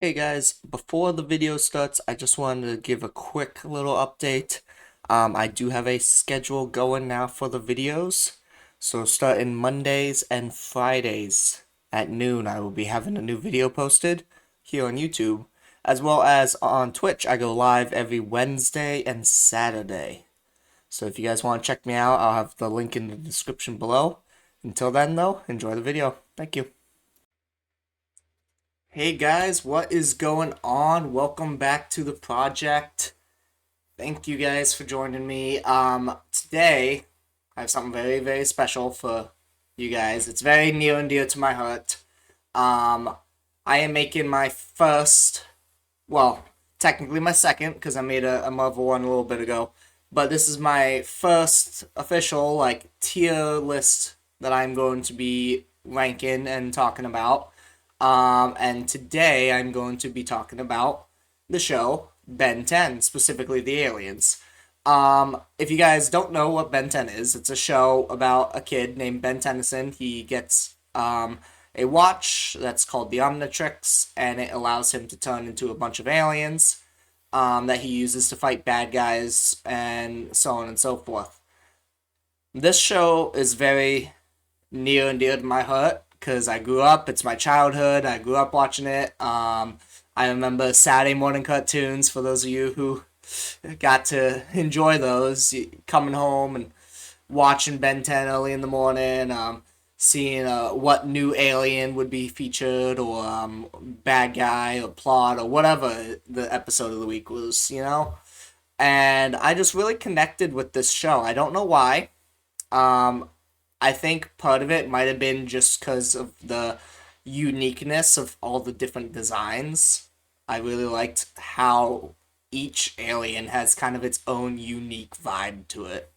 Hey guys, before the video starts, I just wanted to give a quick little update. I do have a schedule going now for the videos. So starting Mondays and Fridays at noon, I will be having a new video posted here on YouTube. As well as on Twitch, I go live every Wednesday and Saturday. So if you guys want to check me out, I'll have the link in the description below. Until then though, enjoy the video. Thank you. Hey guys, what is going on? Welcome back to the project. Thank you guys for joining me. Today I have something very, very special for you guys. It's very near and dear to my heart. Um, I am making my first, well, technically my second, because I made a Marvel one a little bit ago. But this is my first official, tier list that I'm going to be ranking and talking about. And today I'm going to be talking about the show Ben 10, specifically the aliens. If you guys don't know what Ben 10 is, it's a show about a kid named Ben Tennyson. He gets a watch that's called the Omnitrix, and it allows him to turn into a bunch of aliens that he uses to fight bad guys and so on and so forth. This show is very near and dear to my heart because I grew up. It's my childhood. I grew up watching it. I remember Saturday morning cartoons. For those of you who got to enjoy those, coming home and watching Ben 10 early in the morning, seeing what new alien would be featured, or bad guy, or plot, or whatever the episode of the week was. And I just really connected with this show. I don't know why. Um, I think part of it might have been just because of the uniqueness of all the different designs. I really liked how each alien has kind of its own unique vibe to it.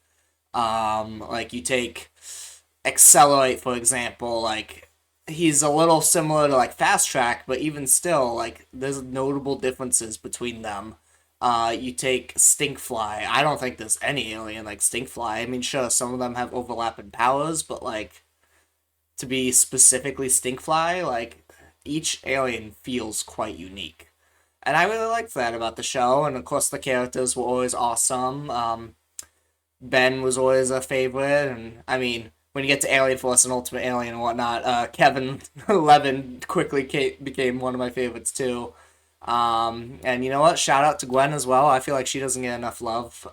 Like you take Accelerate, for example, like he's a little similar to like Fast Track, but even still, like there's notable differences between them. You take Stinkfly. I don't think there's any alien like Stinkfly. I mean, sure, some of them have overlapping powers, but like to be specifically Stinkfly, like each alien feels quite unique. And I really liked that about the show, and of course the characters were always awesome. Ben was always a favorite, and I mean, when you get to Alien Force and Ultimate Alien and whatnot, Kevin Levin quickly became one of my favorites too. And you know what? Shout out to Gwen as well. I feel like she doesn't get enough love.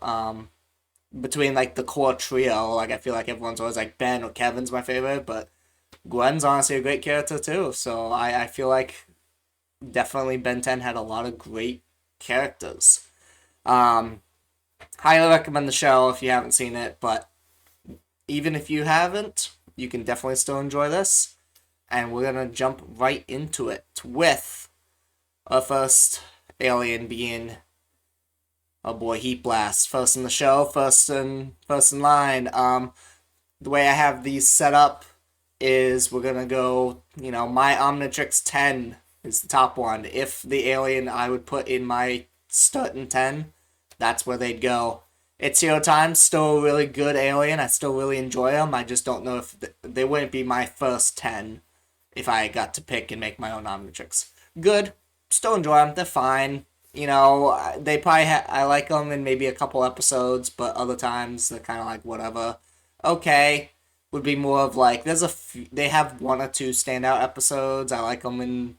Between like the core trio, like I feel like everyone's always like Ben or Kevin's my favorite, but Gwen's honestly a great character too. So I feel like definitely Ben 10 had a lot of great characters. Um, Highly recommend the show if you haven't seen it, but even if you haven't, you can definitely still enjoy this. And we're gonna jump right into it with our first alien being, oh boy, Heat Blast. First in the show, first in line. The way I have these set up is we're gonna go, my Omnitrix 10 is the top one. If the alien I would put in my starting 10, that's where they'd go. It's Hero Time, still a really good alien. I still really enjoy them. I just don't know if they wouldn't be my first 10 if I got to pick and make my own Omnitrix. Good, still enjoy them. They're fine. They probably I like them in maybe a couple episodes, but other times they're kind of like whatever. Okay, would be more of like they have one or two standout episodes. I like them in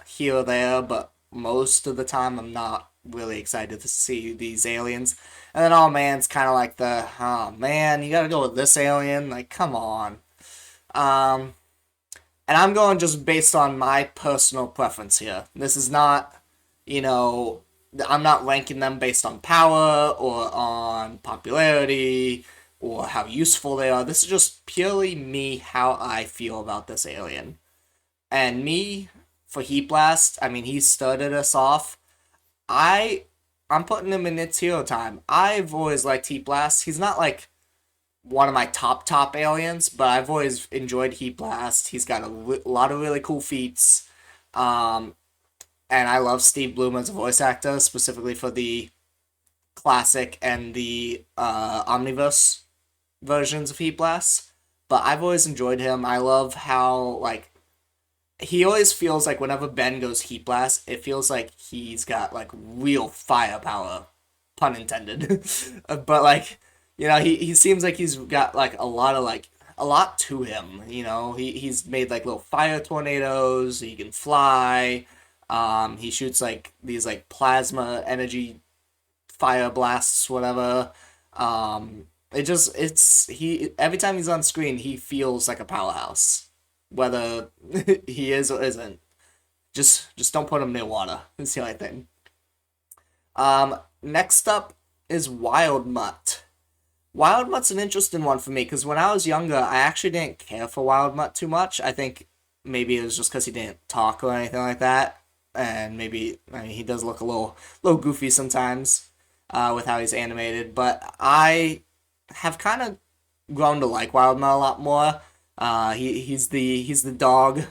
here or there, but most of the time I'm not really excited to see these aliens. And then oh man's kind of like oh man, you gotta go with this alien. Like come on. Um, and I'm going just based on my personal preference here. This is not, you know, I'm not ranking them based on power or on popularity or how useful they are. This is just purely me, how I feel about this alien. And me, for Heat Blast, I mean, he started us off. I, I'm putting him in its hero time. I've always liked Heat Blast. He's not like one of my top aliens, but I've always enjoyed Heat Blast. He's got a lot of really cool feats. Um, and I love Steve Bloom as a voice actor, specifically for the classic and the Omniverse versions of Heat Blast. But I've always enjoyed him. I love how like he always feels like whenever Ben goes Heat Blast, it feels like he's got like real firepower, pun intended. But like, he seems like he's got like a lot to him. He's made like little fire tornadoes. He can fly. He shoots like these like plasma energy fire blasts, whatever. It's he every time he's on screen, he feels like a powerhouse, whether he is or isn't. Just don't put him near water. That's the only thing. Next up is Wild Mutt. Wild Mutt's an interesting one for me because when I was younger, I actually didn't care for Wild Mutt too much. I think maybe it was just because he didn't talk or anything like that, and maybe I mean he does look a little goofy sometimes with how he's animated. But I have kind of grown to like Wildmouth a lot more. He's the dog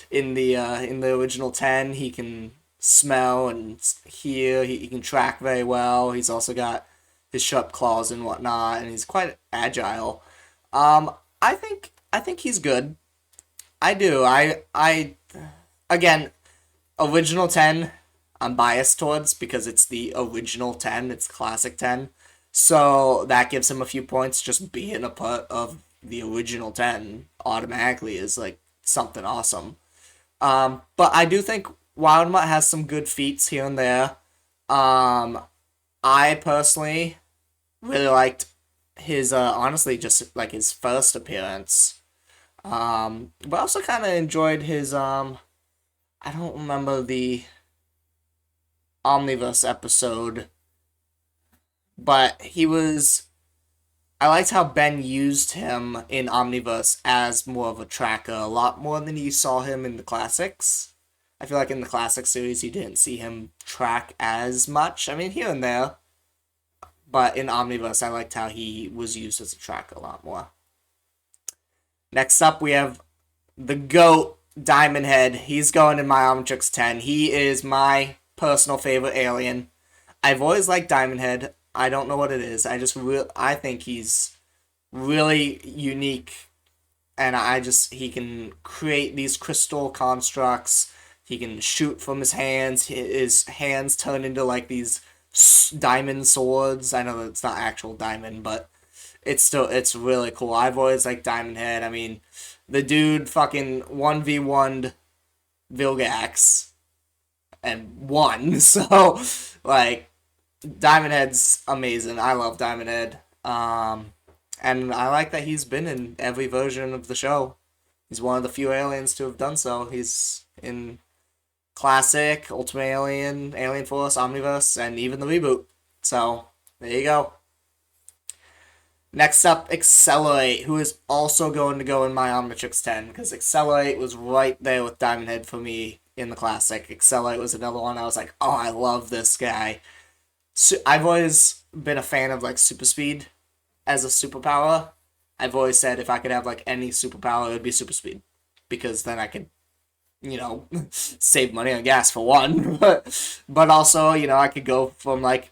in the original 10. He can smell and hear. He can track very well. He's also got his sharp claws and whatnot, and he's quite agile. I think he's good. I do. I again, original 10. I'm biased towards because it's the original 10. It's classic 10. So that gives him a few points. Just being a part of the original 10 automatically is like something awesome. But I do think Wildmutt has some good feats here and there. Um, I personally really liked his, honestly, just like his first appearance. But I also kind of enjoyed his, I don't remember the Omniverse episode, but I liked how Ben used him in Omniverse as more of a tracker, a lot more than you saw him in the classics. I feel like in the classic series you didn't see him track as much. I mean, here and there, but in Omniverse I liked how he was used as a tracker a lot more. Next up, we have the GOAT, Diamond Head. He's going in my Omnitrix 10. He is my personal favorite alien. I've always liked Diamond Head. I don't know what it is. I think he's really unique, and he can create these crystal constructs. He can shoot from his hands. His hands turn into like these diamond swords. I know that it's not actual diamond, but it's really cool. I've always liked Diamond Head. I mean, the dude fucking 1v1'd Vilgax and won. So like Diamond Head's amazing. I love Diamond Head. And I like that he's been in every version of the show. He's one of the few aliens to have done so. He's in Classic, Ultimate Alien, Alien Force, Omniverse, and even the reboot. So there you go. Next up, Accelerate, who is also going to go in my Omnitrix 10, because Accelerate was right there with Diamond Head for me in the classic. Accelerate was another one I was like, oh, I love this guy. So I've always been a fan of like super speed as a superpower. I've always said if I could have like any superpower, it would be super speed, because then I could, save money on gas for one, but also I could go from like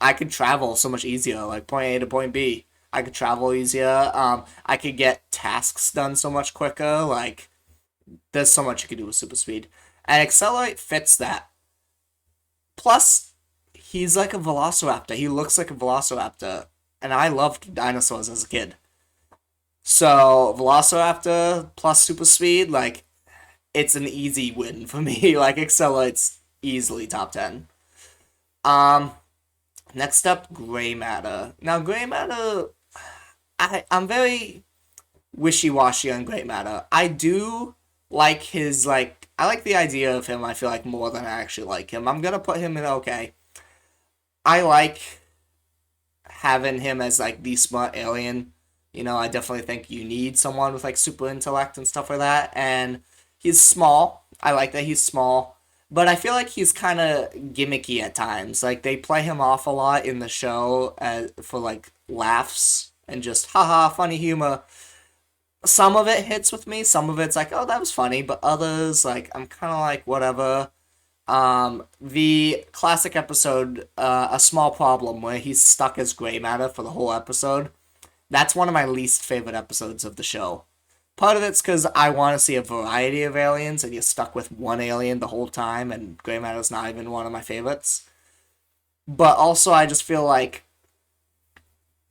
I could travel so much easier, like point A to point B. I could travel easier. I could get tasks done so much quicker. Like there's so much you could do with super speed, and Accelerate fits that. Plus, he's like a velociraptor. He looks like a velociraptor, and I loved dinosaurs as a kid. So Velociraptor plus super speed, like it's an easy win for me. Like Accelerate's easily top 10. Um, Next up, Gray Matter. Now Gray Matter, I'm very wishy washy on Gray Matter. I do like his like I like the idea of him. I feel like more than I actually like him. I'm gonna put him in okay. I like having him as like the smart alien. I definitely think you need someone with like super intellect and stuff like that. And he's small. I like that he's small. But I feel like he's kind of gimmicky at times. Like they play him off a lot in the show for like laughs and just haha funny humor. Some of it hits with me. Some of it's like, oh, that was funny. But others, like, I'm kind of like whatever. The classic episode, A Small Problem, where he's stuck as gray matter for the whole episode. That's one of my least favorite episodes of the show. Part of it's because I want to see a variety of aliens, and you're stuck with one alien the whole time, and Gray Matter's not even one of my favorites. But also, I just feel like,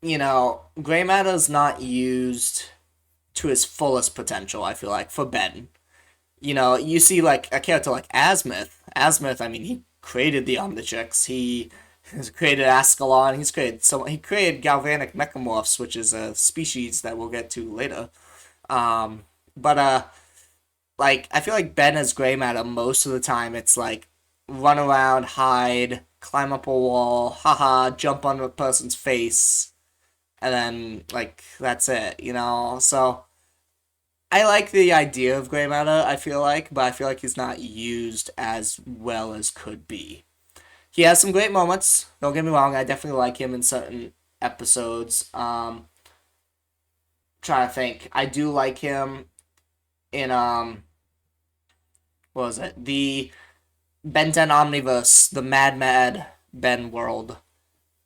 Gray Matter's not used to his fullest potential, I feel like, for Ben. You see, like, a character like Azimuth. Azimuth, I mean, he created the Omnitrix. He has created Ascalon. He created galvanic mechamorphs, which is a species that we'll get to later. But like I feel like Ben as Gray Matter most of the time it's like run around, hide, climb up a wall, haha, jump on a person's face, and then like that's it. So I like the idea of Gray Matter, I feel like, but I feel like he's not used as well as could be. He has some great moments, don't get me wrong, I definitely like him in certain episodes. Trying to think. I do like him in what was it? The Ben 10 Omniverse, the Mad Mad Ben world.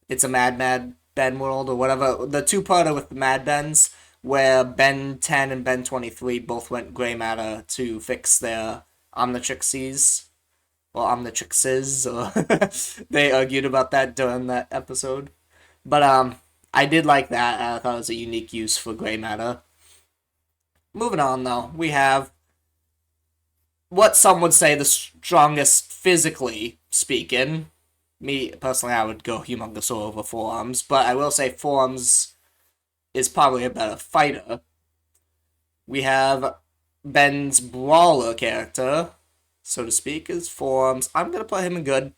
It's a Mad Mad Ben world or whatever. The two-parter with the Mad Bens, where Ben 10 and Ben 23 both went Gray Matter to fix their Omnitrixies. Or Omnitrixes. Or they argued about that during that episode. But I did like that. I thought it was a unique use for Gray Matter. Moving on, though, we have what some would say the strongest physically speaking. Me, personally, I would go Humongousaur over Forearms, but I will say Forearms is probably a better fighter. We have Ben's brawler character, so to speak, is Forearms. I'm going to put him in good.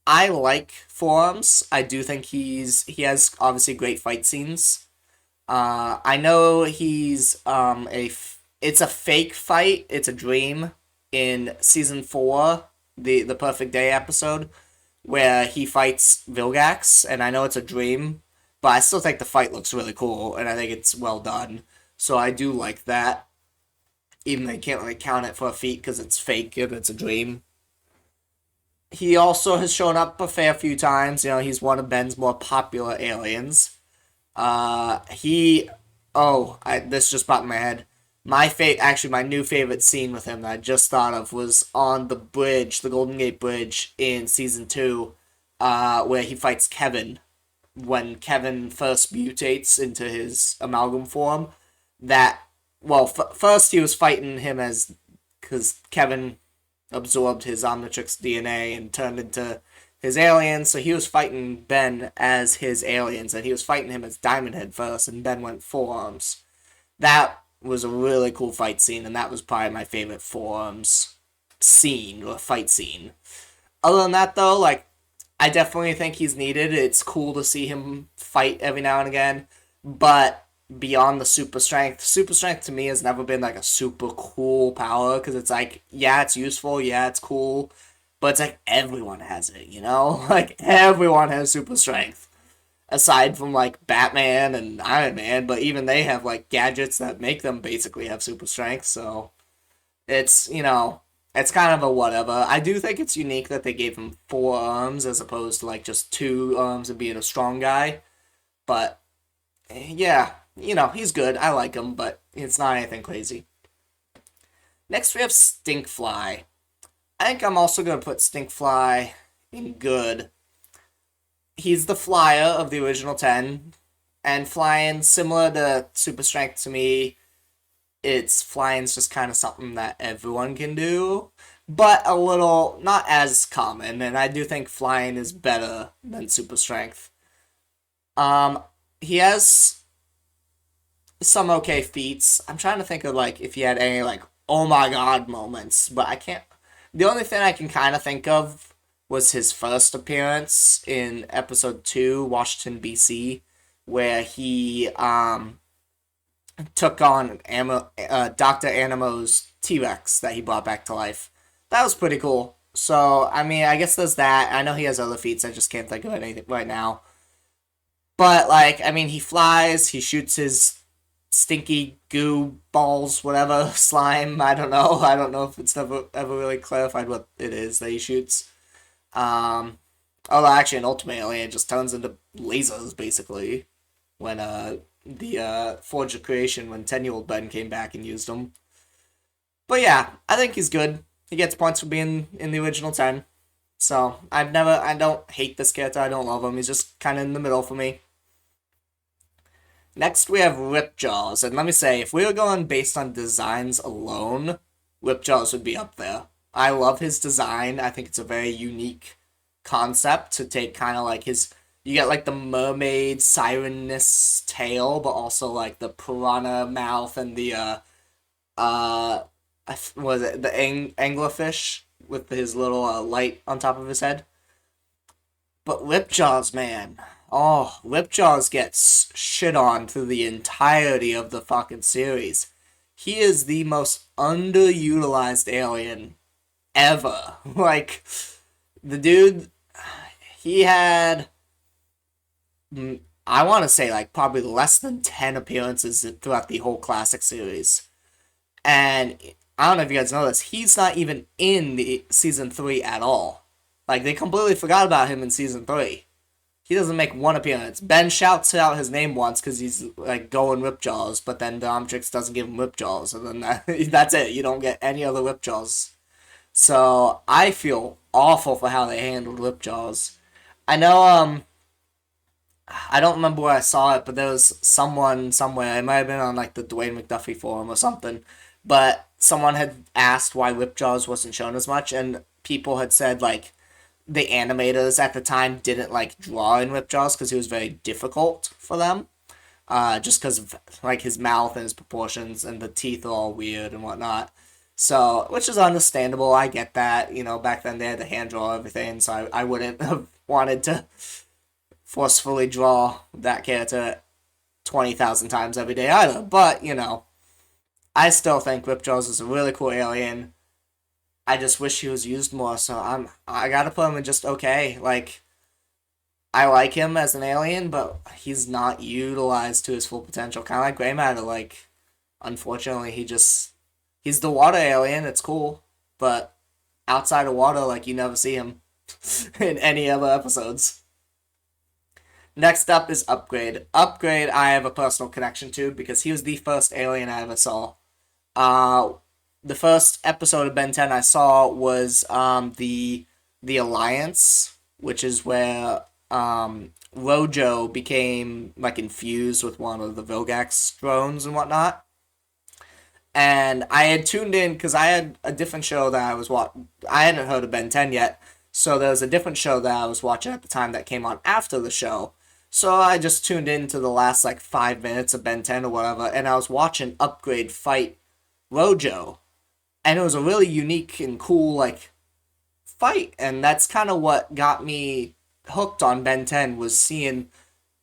I like Forearms. I do think he has obviously great fight scenes. I know he's it's a fake fight. It's a dream in season 4, the Perfect Day episode, where he fights Vilgax, and I know it's a dream, but I still think the fight looks really cool, and I think it's well done. So I do like that, even though you can't really count it for a feat because it's fake and it's a dream. He also has shown up a fair few times. He's one of Ben's more popular aliens. He, this just popped in my head. Actually, my new favorite scene with him that I just thought of was on the bridge, the Golden Gate Bridge in season 2, where he fights Kevin. When Kevin first mutates into his amalgam form, first he was fighting him because Kevin absorbed his Omnitrix DNA and turned into his aliens, so he was fighting Ben as his aliens, and he was fighting him as Diamond Head first, and Ben went Forearms. That was a really cool fight scene, and that was probably my favorite Forearms scene, or fight scene. Other than that, though, like, I definitely think he's needed. It's cool to see him fight every now and again, but beyond the super strength to me has never been, like, a super cool power, because it's like, yeah, it's useful, yeah, it's cool, but it's like everyone has it, Like, everyone has super strength. Aside from, like, Batman and Iron Man, but even they have, like, gadgets that make them basically have super strength, so it's, it's kind of a whatever. I do think it's unique that they gave him 4 arms as opposed to, like, just 2 arms and being a strong guy, but, yeah, he's good. I like him, but it's not anything crazy. Next, we have Stinkfly. I think I'm also going to put Stinkfly in good. He's the flyer of the original 10, and flying, similar to super strength to me, flying's just kind of something that everyone can do, but a little, not as common, and I do think flying is better than super strength. He has some okay feats. I'm trying to think of, like, if he had any, like, oh my god moments, but I can't. The only thing I can kind of think of was his first appearance in episode 2, Washington, B.C., where he took on Dr. Animo's T-Rex that he brought back to life. That was pretty cool. So, I mean, I guess there's that. I know he has other feats, I just can't think of anything right now. But, like, I mean, he flies, he shoots his stinky goo balls, whatever, slime, I don't know. I don't know if it's ever really clarified what it is that he shoots. Although actually in Ultimate Alien it just turns into lasers, basically, when the Forge of Creation when 10-year-old Ben came back and used him. But yeah, I think he's good. He gets points for being in the original 10. So I don't hate this character. I don't love him. He's just kind of in the middle for me. Next, we have Ripjaws. And let me say, if we were going based on designs alone, Ripjaws would be up there. I love his design. I think it's a very unique concept to take kind of like his. You get like the mermaid sirenness tail, but also like the piranha mouth and the uh was it the anglerfish with his little light on top of his head. But Ripjaws, man, oh, Ripjaws gets shit on through the entirety of the fucking series. He is the most underutilized alien ever. Like, the dude, he had, I want to say, like, probably less than 10 appearances throughout the whole classic series. And I don't know if you guys know this, he's not even in the season 3 at all. Like, they completely forgot about him in season 3. He doesn't make one appearance. Ben shouts out his name once because he's like going Ripjaws, but then the Omnitrix doesn't give him Ripjaws, and then that's it. You don't get any other Ripjaws. So I feel awful for how they handled Ripjaws. I know I don't remember where I saw it, but there was someone somewhere. It might have been on like the Dwayne McDuffie forum or something. But someone had asked why Ripjaws wasn't shown as much, and people had said like the animators at the time didn't like draw in Ripjaws because he was very difficult for them. Just because of like his mouth and his proportions and the teeth are all weird and whatnot. So, which is understandable. I get that. You know, back then they had to hand draw everything, so I wouldn't have wanted to forcefully draw that character 20,000 times every day either. But, you know, I still think Ripjaws is a really cool alien. I just wish he was used more, so I gotta put him in just okay. Like, I like him as an alien, but he's not utilized to his full potential. Kind of like Grey Matter, like, unfortunately, he's the water alien, it's cool, but outside of water, like, you never see him in any other episodes. Next up is Upgrade. Upgrade, I have a personal connection to because he was the first alien I ever saw. The first episode of Ben 10 I saw was the Alliance, which is where Rojo became like infused with one of the Vilgax drones and whatnot. And I had tuned in because I had a different show that I was watching. I hadn't heard of Ben 10 yet, so there was a different show that I was watching at the time that came on after the show. So I just tuned in to the last like 5 minutes of Ben 10 or whatever, and I was watching Upgrade fight Rojo. And it was a really unique and cool like fight, and that's kind of what got me hooked on Ben 10 was seeing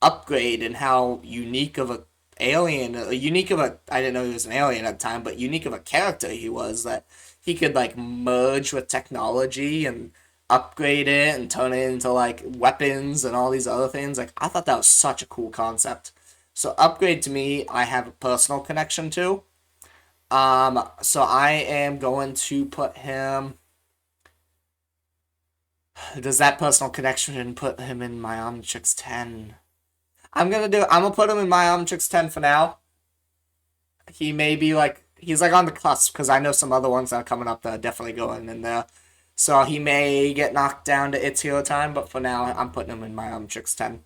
Upgrade and how unique of a alien, unique of a I didn't know he was an alien at the time, but unique of a character he was that he could like merge with technology and upgrade it and turn it into like weapons and all these other things. Like I thought that was such a cool concept. So Upgrade to me, I have a personal connection to. So I am going to put him. Does that personal connection put him in my Omnitrix 10? I'm gonna put him in my Omnitrix 10 for now. He may be like, he's like on the cusp, because I know some other ones that are coming up that are definitely going in there. So he may get knocked down to It's Hero Time, but for now, I'm putting him in my Omnitrix 10.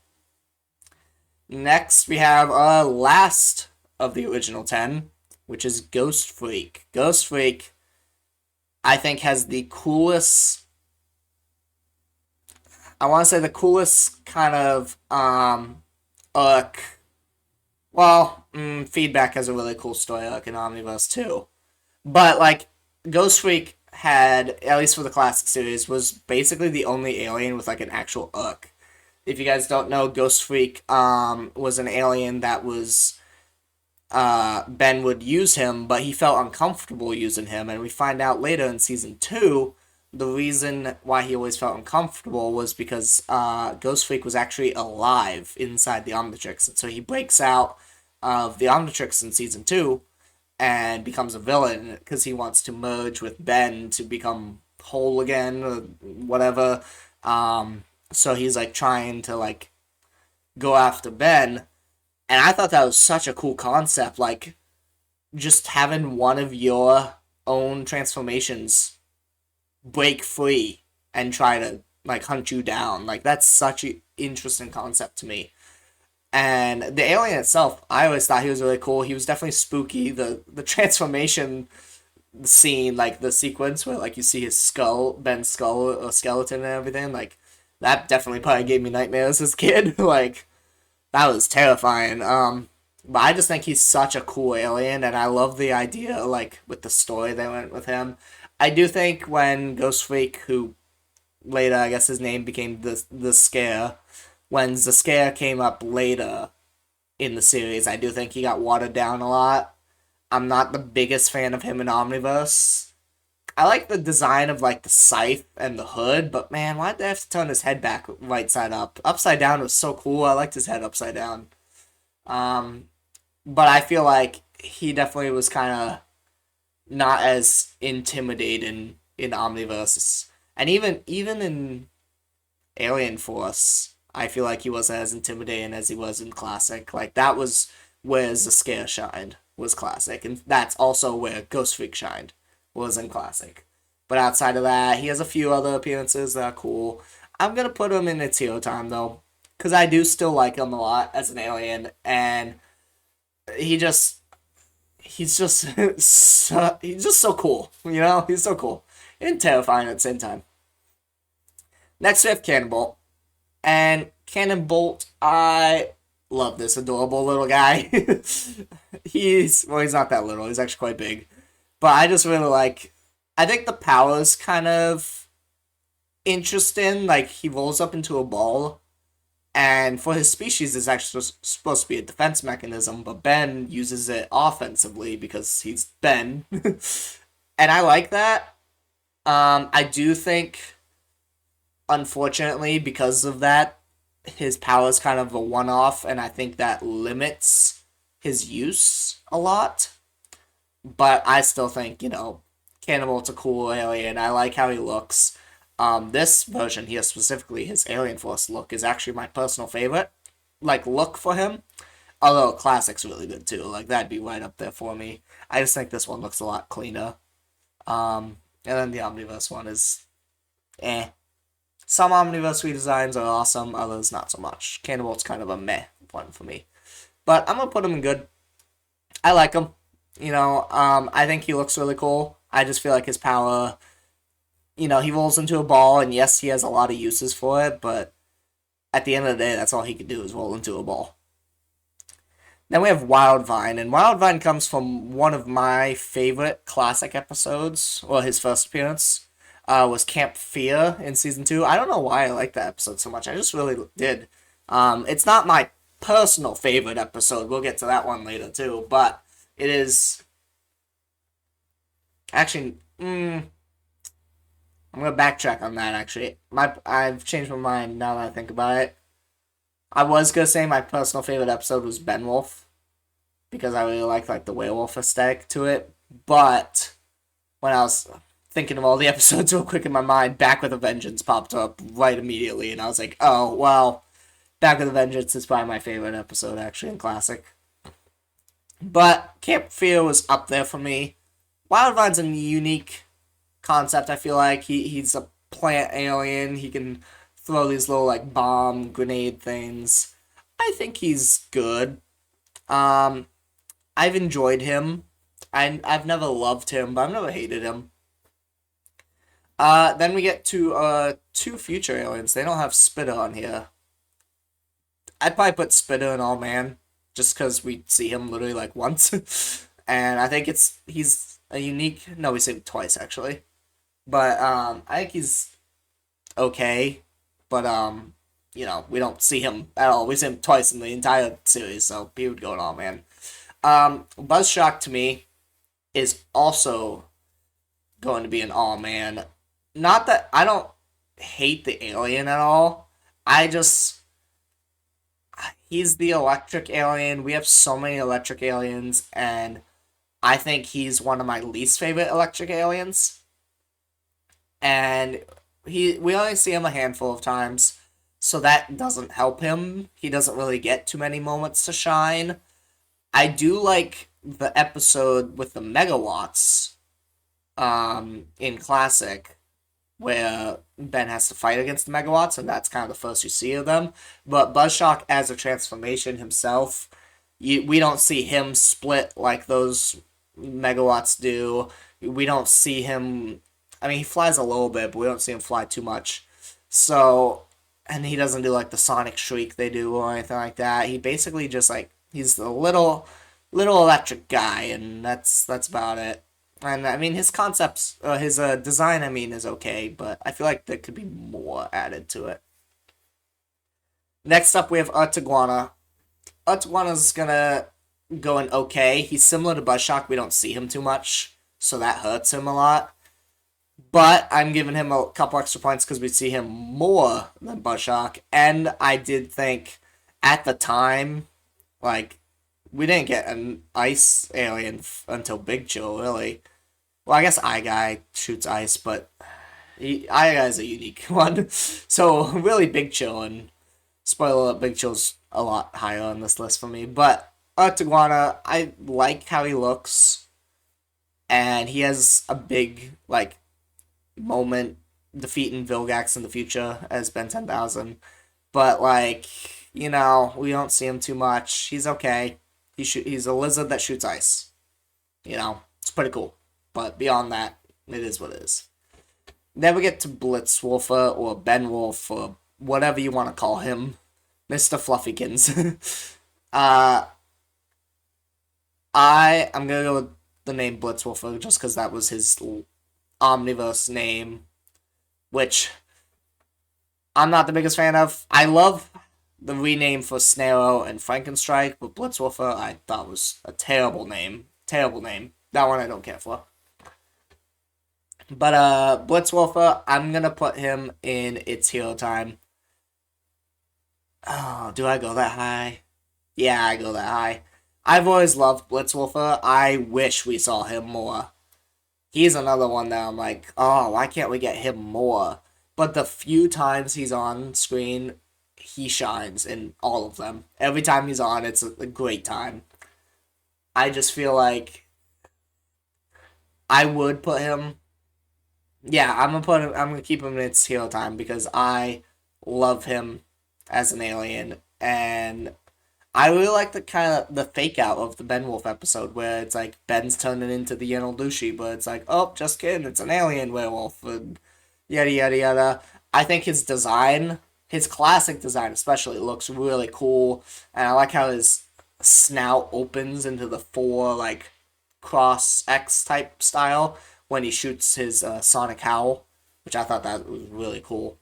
Next, we have last of the original 10, which is Ghost Freak. Ghost Freak, I think, has the coolest. I want to say the coolest kind of arc. Well, Feedback has a really cool story arc in Omniverse too, but like Ghost Freak had, at least for the classic series, was basically the only alien with like an actual arc. If you guys don't know, Ghost Freak was an alien that was Ben would use him, but he felt uncomfortable using him, and we find out later in season 2 the reason why he always felt uncomfortable was because Ghost Freak was actually alive inside the Omnitrix, and so he breaks out of the Omnitrix in season 2 and becomes a villain because he wants to merge with Ben to become whole again or whatever. So he's like trying to like go after Ben, And I thought that was such a cool concept. Like, just having one of your own transformations break free and try to, like, hunt you down. Like, that's such an interesting concept to me. And the alien itself, I always thought he was really cool. He was definitely spooky. The transformation scene, like the sequence where like you see his skull, Ben's skull or skeleton and everything, like that definitely probably gave me nightmares as a kid. Like that was terrifying. But I just think he's such a cool alien, and I love the idea, like with the story they went with him. I do think when Ghost Freak, who later I guess his name became the Scare, when the Scare came up later in the series, I do think he got watered down a lot. I'm not the biggest fan of him in Omniverse. I like the design of like the scythe and the hood, but man, why'd they have to turn his head back right side up? Upside down was so cool. I liked his head upside down. Um, but I feel like he definitely was kind of not as intimidating in Omniverse, and even in Alien Force, I feel like he wasn't as intimidating as he was in Classic. Like that was where the scare shined, was Classic, and that's also where Ghost Freak shined, was in Classic. But outside of that, he has a few other appearances that are cool. I'm gonna put him in its hero time though, because I do still like him a lot as an alien, and he just he's just he's just so cool. You know, he's so cool and terrifying at the same time. Next we have Cannonball. And Cannonbolt, I love this adorable little guy. He's not that little. He's actually quite big. But I just really like. I think the power's kind of interesting. Like he rolls up into a ball, and for his species, it's actually supposed to be a defense mechanism. But Ben uses it offensively because he's Ben, and I like that. I do think, unfortunately, because of that, his power is kind of a one off, and I think that limits his use a lot. But I still think, Cannibal's a cool alien. I like how he looks. This version here, specifically, his Alien Force look, is actually my personal favorite. Like, look for him. Although Classic's really good too. Like, that'd be right up there for me. I just think this one looks a lot cleaner. And then the Omniverse one is eh. Some Omniverse redesigns are awesome, others not so much. Cannibal's kind of a meh one for me. But I'm gonna put him in good. I like him. I think he looks really cool. I just feel like his power, he rolls into a ball, and yes, he has a lot of uses for it, but at the end of the day, that's all he can do is roll into a ball. Then we have Wildvine, and Wildvine comes from one of my favorite classic episodes, or his first appearance, was Camp Fear in season 2. I don't know why I like that episode so much. I just really did. It's not my personal favorite episode. We'll get to that one later too, but it is actually. I'm gonna backtrack on that. Actually, I've changed my mind now that I think about it. I was gonna say my personal favorite episode was Benwolf because I really like the werewolf aesthetic to it, but when I was thinking of all the episodes real quick in my mind, Back with a Vengeance popped up right immediately, and I was like, oh, well, Back with a Vengeance is probably my favorite episode, actually, in Classic. But Camp Fear was up there for me. Wildvine's a unique concept, I feel like. He's a plant alien. He can throw these little, bomb, grenade things. I think he's good. I've enjoyed him. I've never loved him, but I've never hated him. Then we get to two future aliens. They don't have Spitter on here. I'd probably put Spitter in All Man, just because we see him literally once, and I think he's a unique. No, we see him twice actually, but I think he's okay, but we don't see him at all. We see him twice in the entire series, so he would go in All Man. Buzzshock to me is also going to be an All Man. Not that I don't hate the alien at all. I just he's the electric alien. We have so many electric aliens, and I think he's one of my least favorite electric aliens. And we only see him a handful of times, so that doesn't help him. He doesn't really get too many moments to shine. I do like the episode with the megawatts in Classic where Ben has to fight against the megawatts, and that's kind of the first you see of them. But Buzzshock as a transformation himself, we don't see him split like those megawatts do. We don't see him. I mean, he flies a little bit, but we don't see him fly too much. So, and he doesn't do like the Sonic Shriek they do or anything like that. He basically just like he's a little electric guy, and that's about it. And I mean, his concepts, his design, I mean, is okay, but I feel like there could be more added to it. Next up, we have Artiguana. Artiguana's gonna go in okay. He's similar to Buzzshock. We don't see him too much, so that hurts him a lot. But I'm giving him a couple extra points because we see him more than Buzzshock. And I did think at the time, like, we didn't get an ice alien until Big Chill, really. Well, I guess Eye Guy shoots ice, but Eye Guy is a unique one. So, really, Big Chill, and spoiler alert, Big Chill's a lot higher on this list for me. But Artiguana, I like how he looks, and he has a big, like, moment defeating Vilgax in the future as Ben 10,000. But, like, we don't see him too much. He's okay. He's a lizard that shoots ice. It's pretty cool. But beyond that, it is what it is. Then we get to Blitzwolfer or Ben Wolf or whatever you want to call him. Mr. Fluffykins. I'm going to go with the name Blitzwolfer just because that was his Omniverse name, which I'm not the biggest fan of. I love the rename for Snarrow and Frankenstrike, but Blitzwolfer I thought was a terrible name. Terrible name. That one I don't care for. But Blitzwolfer, I'm gonna put him in It's Hero Time. Oh, do I go that high? Yeah, I go that high. I've always loved Blitzwolfer. I wish we saw him more. He's another one that I'm like, oh, why can't we get him more? But the few times he's on screen, he shines in all of them. Every time he's on, it's a great time. I just feel like I would put him. Yeah, I'm gonna keep him in It's Hero Time because I love him as an alien, and I really like the kind of the fake out of the Ben Wolf episode where it's like Ben's turning into the Yenaldushi, but it's like, oh, just kidding, it's an alien werewolf, and yada yada yada. I think his classic design especially, looks really cool, and I like how his snout opens into the four like cross X type style when he shoots his Sonic Howl, which I thought that was really cool.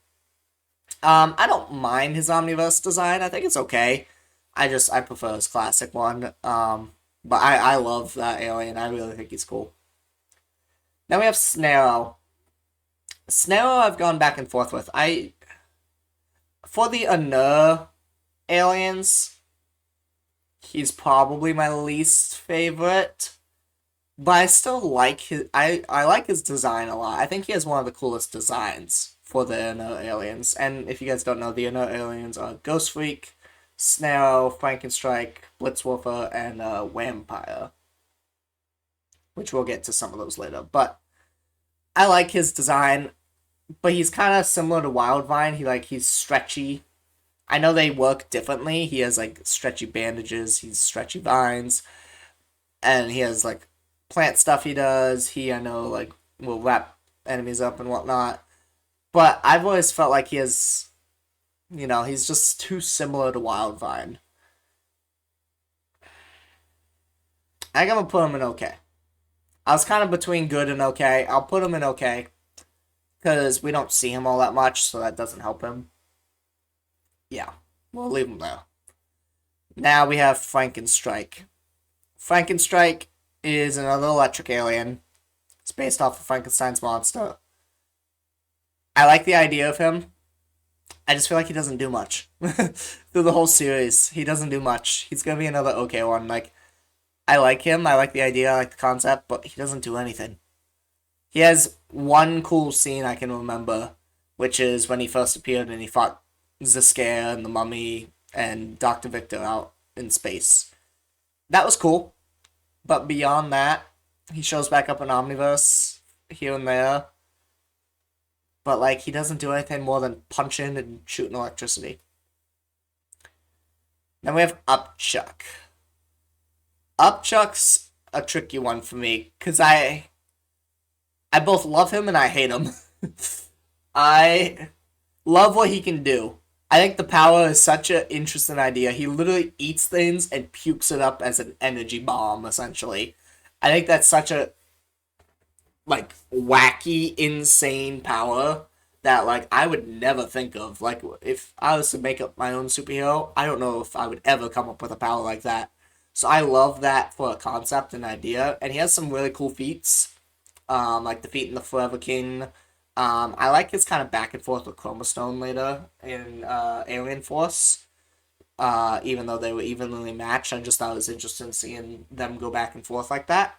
I don't mind his Omniverse design. I think it's okay. I prefer his classic one. But I love that alien. I really think he's cool. Then we have Snarrow. Snarrow I've gone back and forth with. For the Anur aliens, he's probably my least favorite. But I still like I like his design a lot. I think he has one of the coolest designs for the Anur aliens. And if you guys don't know, the Anur aliens are Ghost Freak, Snarrow, Frankenstrike, Blitzwolfer, and Vampire. Which we'll get to some of those later. But I like his design, but he's kind of similar to Wildvine. He's stretchy. I know they work differently. He has like stretchy bandages, he's stretchy vines, and he has like plant stuff he does. I know, like, will wrap enemies up and whatnot. But I've always felt like he's just too similar to Wildvine. I think I'm gonna put him in okay. I was kind of between good and okay. I'll put him in okay. Because we don't see him all that much, so that doesn't help him. Yeah, we'll leave him there. Now we have Frankenstrike. Frankenstrike is another electric alien. It's based off of Frankenstein's monster. I like the idea of him. I just feel like he doesn't do much. Through the whole series, he doesn't do much. He's gonna be another okay one. Like, I like him, I like the idea, I like the concept, but he doesn't do anything. He has one cool scene I can remember, which is when he first appeared and he fought the Scare and the Mummy and Dr. Victor out in space. That was cool, but beyond that, he shows back up in Omniverse here and there, but like he doesn't do anything more than punching and shooting electricity. Then we have Upchuck. Upchuck's a tricky one for me because I both love him and I hate him. I love what he can do. I think the power is such an interesting idea. He literally eats things and pukes it up as an energy bomb, essentially. I think that's such a like wacky, insane power that like I would never think of. Like if I was to make up my own superhero, I don't know if I would ever come up with a power like that. So I love that for a concept and idea, and he has some really cool feats, like defeating the Forever King. I like his kind of back and forth with Chroma Stone later in Alien Force. Even though they were evenly matched, I just thought it was interesting seeing them go back and forth like that.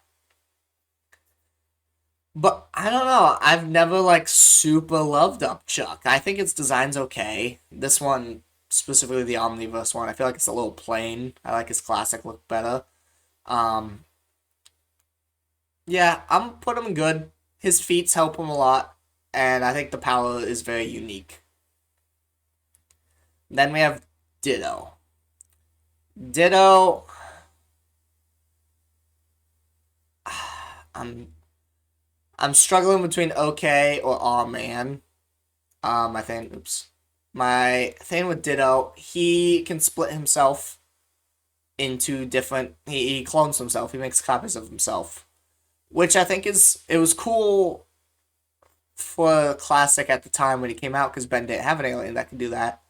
But I don't know. I've never like super loved Upchuck. I think its design's okay. This one, specifically the Omniverse one, I feel like it's a little plain. I like his classic look better. Um, yeah, I'm put him good. His feats help him a lot, and I think the power is very unique. Then we have Ditto. Ditto, I'm I'm struggling between okay or aw man. I think oops. My thing with Ditto, he can split himself into different he clones himself, he makes copies of himself. Which I think is it was cool for classic at the time when he came out because Ben didn't have an alien that could do that.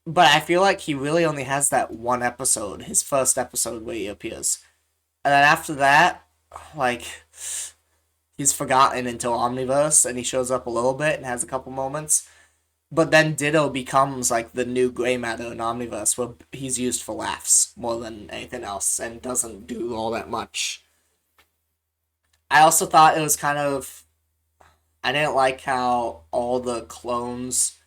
But I feel like he really only has that one episode, his first episode where he appears. And then after that, like he's forgotten until Omniverse and he shows up a little bit and has a couple moments. But then Ditto becomes like the new Grey Matter in Omniverse where he's used for laughs more than anything else and doesn't do all that much. I also thought it was kind of I didn't like how all the clones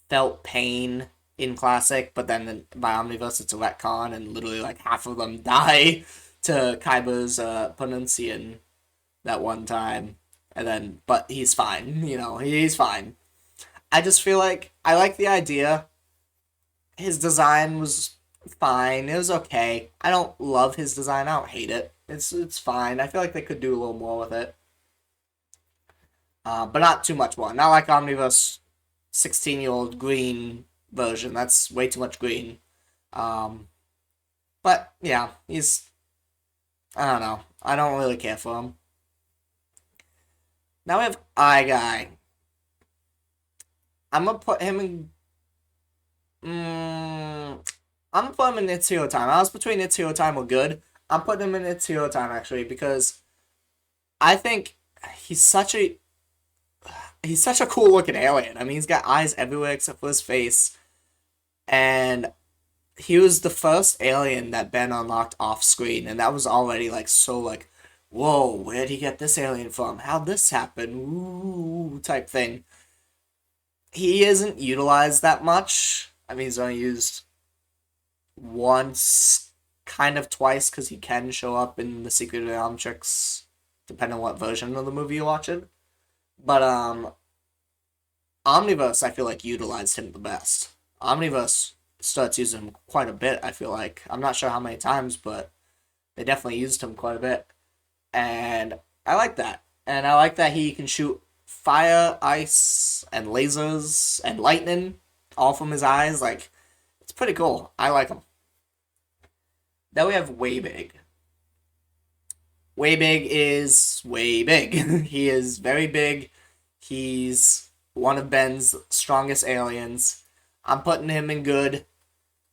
felt pain in Classic, but then by Omniverse it's a retcon, and literally like half of them die to Kaiba's Pronuncian that one time, and then but he's fine, he's fine. I just feel like I like the idea. His design was fine. It was okay. I don't love his design. I don't hate it. It's fine. I feel like they could do a little more with it. But not too much more. Not like Omniverse 16-year-old green version. That's way too much green. Um, but yeah, I don't know. I don't really care for him. Now we have Eye Guy. I'm gonna put him in. I'm gonna put him in It's Hero Time. I was between It's Hero Time or Good. I'm putting him in It's Hero Time actually because I think he's such a he's such a cool looking alien. I mean, he's got eyes everywhere except for his face, and he was the first alien that Ben unlocked off screen, and that was already like so like, whoa, where'd he get this alien from? How'd this happen? Ooh, type thing. He isn't utilized that much. I mean, he's only used once, kind of twice, because he can show up in the Secret of the Omnitrix, depending on what version of the movie you're watching. But Omniverse, I feel like utilized him the best. Omniverse starts using him quite a bit. I feel like I'm not sure how many times, but they definitely used him quite a bit, and I like that. And I like that he can shoot fire, ice, and lasers and lightning all from his eyes. Like it's pretty cool. I like him. Then we have Way Big. Way Big is way big. He is very big. He's one of Ben's strongest aliens. I'm putting him in good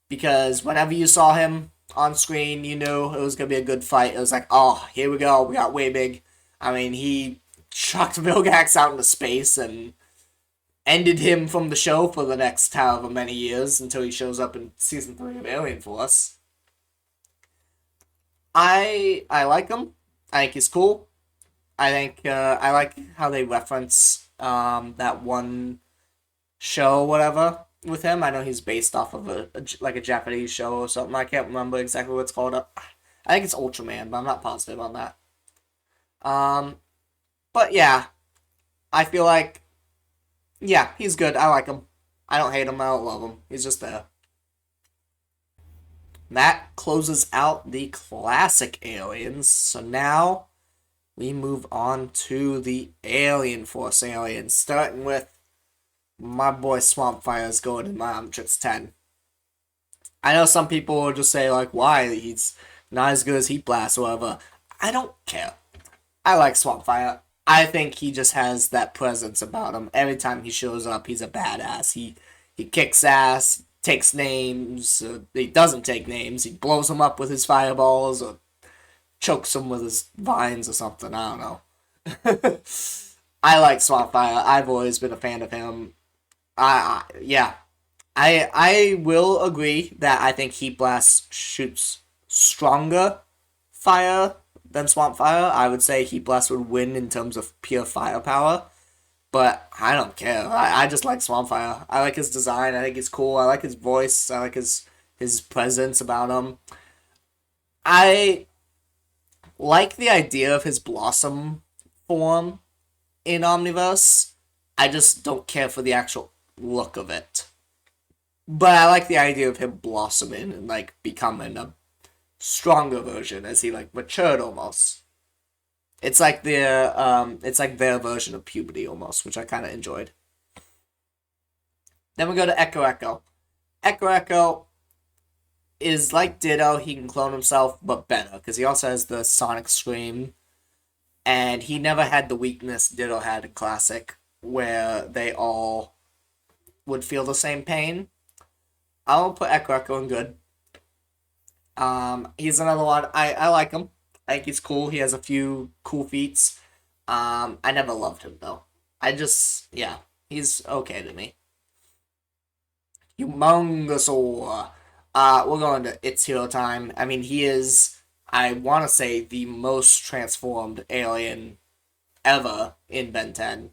because whenever you saw him on screen, you knew it was gonna be a good fight. It was like, oh, here we go. We got Way Big. I mean, he chucked Vilgax out into space and ended him from the show for the next however many years until he shows up in season 3 of Alien Force. I like him. I think he's cool. I think I like how they reference that one show, whatever. with him. I know he's based off of like a Japanese show or something. I can't remember exactly what it's called. I think it's Ultraman, but I'm not positive on that. Um, but yeah, I feel like yeah, he's good. I like him. I don't hate him. I don't love him. He's just there. That closes out the classic aliens. So now we move on to the Alien Force aliens, starting with my boy Swampfire's going in my Omnitrix 10. I know some people will just say, like, why? He's not as good as Heat Blast or whatever. I don't care. I like Swampfire. I think he just has that presence about him. Every time he shows up, he's a badass. He kicks ass, takes names. He doesn't take names. He blows them up with his fireballs or chokes them with his vines or something. I don't know. I like Swampfire. I've always been a fan of him. Yeah. I will agree that I think Heat Blast shoots stronger fire than Swampfire. I would say Heat Blast would win in terms of pure firepower, but I don't care. I just like Swampfire. I like his design. I think he's cool. I like his voice. I like his presence about him. I like the idea of his Blossom form in Omniverse. I just don't care for the actual look of it. But I like the idea of him blossoming and like becoming a stronger version as he like matured almost. It's like their version of puberty almost, which I kind of enjoyed. Then we go to Echo Echo. Echo Echo is like Ditto. He can clone himself, but better because he also has the Sonic Scream, and he never had the weakness Ditto had in Classic, where they all would feel the same pain. I'll put Echo Echo in good. He's another one. I like him. I think he's cool. He has a few cool feats. I never loved him though. Yeah, he's okay to me. Humongosaur. We're going to It's Hero Time. I mean, he is, I want to say, the most transformed alien ever in Ben 10.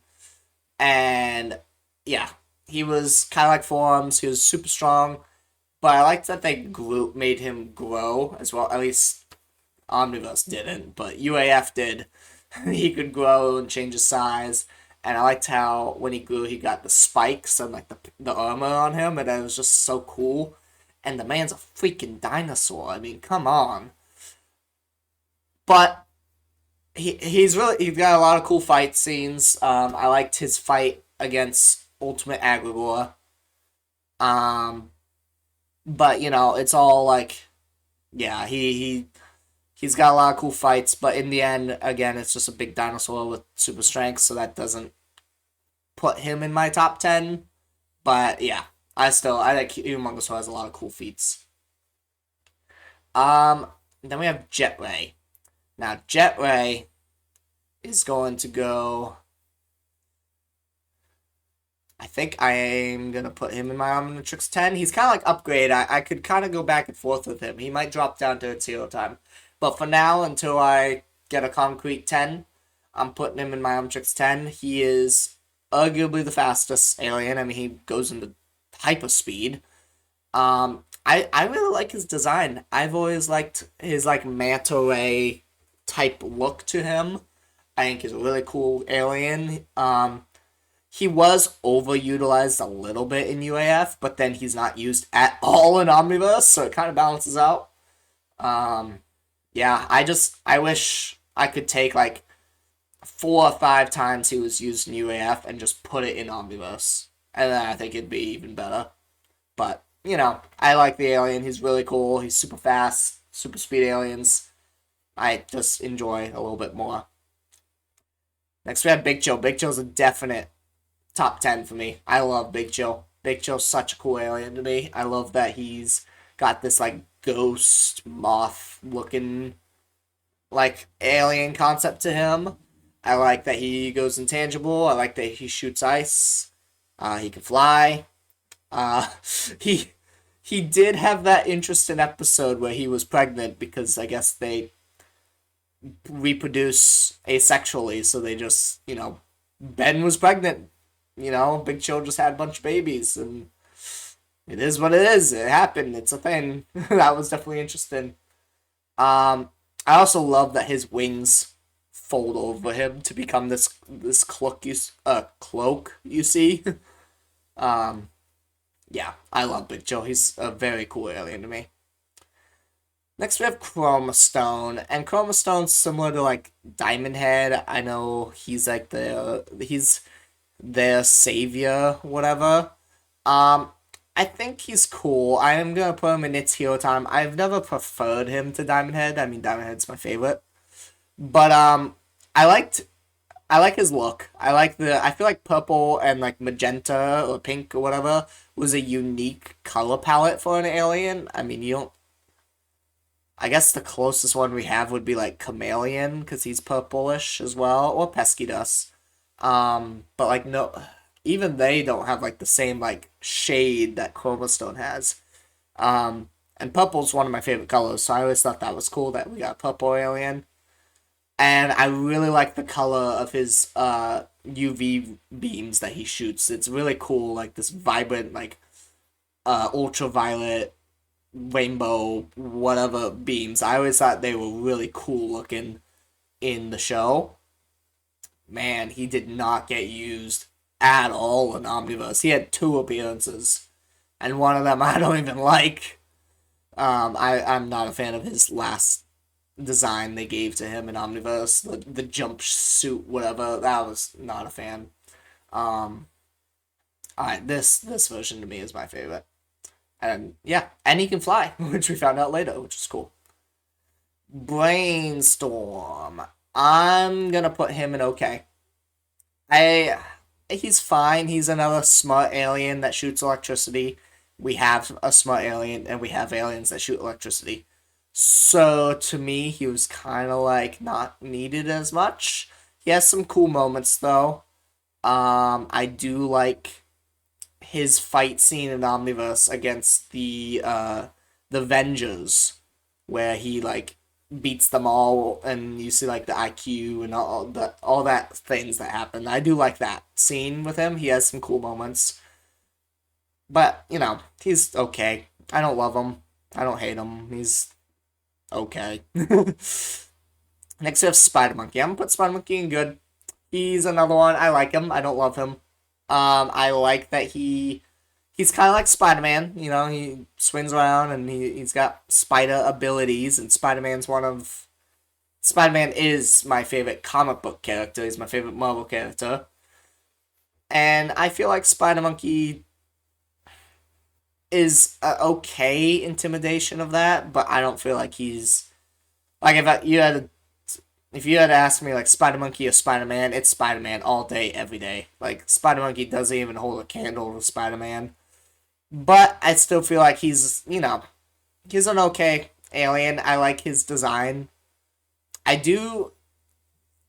And yeah, he was kind of like Forms. He was super strong. But I liked that they made him grow as well. At least Omniverse didn't, but UAF did. He could grow and change his size. And I liked how when he grew, he got the spikes and like the armor on him, and it was just so cool. And the man's a freaking dinosaur. I mean, come on. But he's got a lot of cool fight scenes. I liked his fight against Ultimate Agrigor. Um, but you know, it's all like, yeah, he's got a lot of cool fights. But in the end, again, it's just a big dinosaur with super strength, so that doesn't put him in my top 10. But yeah, I think Humongous has a lot of cool feats. Then we have Jet Ray. Now Jet Ray is going to go. I think I'm gonna put him in my Omnitrix 10. He's kind of like Upgrade. I could kind of go back and forth with him. He might drop down to its zero time, but for now, until I get a concrete 10, I'm putting him in my Omnitrix 10. He is arguably the fastest alien. I mean, he goes into hyperspeed. I really like his design. I've always liked his like manta ray type look to him. I think he's a really cool alien. He was overutilized a little bit in UAF, but then he's not used at all in Omniverse, so it kind of balances out. Um, yeah, I wish I could take like 4 or 5 times he was used in UAF and just put it in Omniverse, and then I think it'd be even better. But you know, I like the alien. He's really cool. He's super fast, super speed aliens. I just enjoy a little bit more. Next we have Big Chill. Big Chill's a definite top 10 for me. I love Big Chill. Big Chill's such a cool alien to me. I love that he's got this like ghost moth looking like alien concept to him. I like that he goes intangible. I like that he shoots ice. He can fly. Uh, he he did have that interesting episode where he was pregnant because I guess they reproduce asexually, so they just, Ben was pregnant. Big Chill just had a bunch of babies, and It is what it is. It happened. It's a thing. That was definitely interesting. Um, I also love that his wings fold over him to become this cloak you see. um, yeah, I love Big Joe. He's a very cool alien to me. Next we have Chroma Stone, and Chroma Stone's similar to like Diamond Head. I know he's their savior, whatever. Um, I think he's cool. I am gonna put him in its hero time. I've never preferred him to Diamond Head. I mean, Diamond Head's my favorite, but I liked I like his look. I feel like purple and like magenta or pink or whatever was a unique color palette for an alien. I mean, you don't. I guess the closest one we have would be like Chameleon because he's purplish as well, or Pesky Dust. But like no, even they don't have like the same like shade that Chroma Stone has. And purple's one of my favorite colors, so I always thought that was cool that we got purple alien. And I really like the color of his UV beams that he shoots. It's really cool, like this vibrant, like ultraviolet rainbow whatever beams. I always thought they were really cool looking in the show. Man, he did not get used at all in Omniverse. He had two appearances, and one of them I don't even like. I'm not a fan of his last design they gave to him in Omniverse, the jump suit, whatever. That was not a fan. Um, alright, this version to me is my favorite, and yeah, and he can fly, which we found out later, which is cool. Brainstorm. I'm gonna put him in okay. I he's fine. He's another smart alien that shoots electricity. We have a smart alien, and we have aliens that shoot electricity. So to me, he was kind of like not needed as much. He has some cool moments though. I do like his fight scene in Omniverse against the Vengers, where he like beats them all, and you see like the IQ and all that things that happen. I do like that scene with him. He has some cool moments, but he's okay. I don't love him. I don't hate him. He's okay. Next we have Spider Monkey. I'm gonna put Spider Monkey in good. He's another one. I like him. I don't love him. I like that he's kind of like Spider Man. He swings around and he's got spider abilities. And Spider Man is my favorite comic book character. He's my favorite Marvel character. And I feel like Spider Monkey is a okay intimidation of that, but I don't feel like he's like if you had asked me like Spider Monkey or Spider Man, it's Spider Man all day, every day. Like Spider Monkey doesn't even hold a candle to Spider Man. But I still feel like he's an okay alien. I like his design. I do.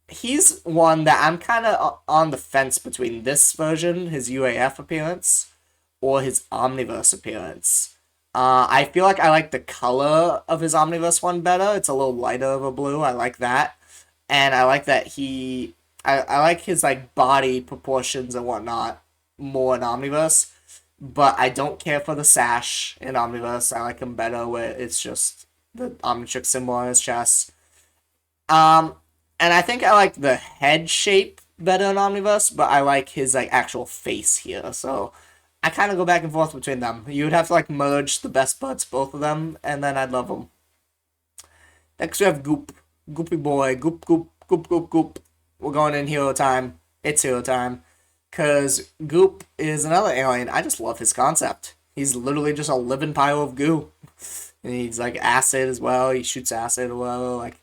He's one that I'm kind of on the fence between this version, his UAF appearance, or his Omniverse appearance. I feel like I like the color of his Omniverse one better. It's a little lighter of a blue. I like that. And I like that I like his like body proportions and whatnot more in Omniverse, but I don't care for the sash in Omniverse. I like him better where it's just the Omnitrix symbol on his chest. Um, and I think I like the head shape better in Omniverse, but I like his like actual face here. So I kind of go back and forth between them. You would have to like merge the best parts, both of them, and then I'd love them. Next we have Goop. Goopy boy. Goop, goop, goop, goop, goop. We're going in hero time. It's hero time. Because Goop is another alien. I just love his concept. He's literally just a living pile of goo. And he's like acid as well. He shoots acid or whatever. Like,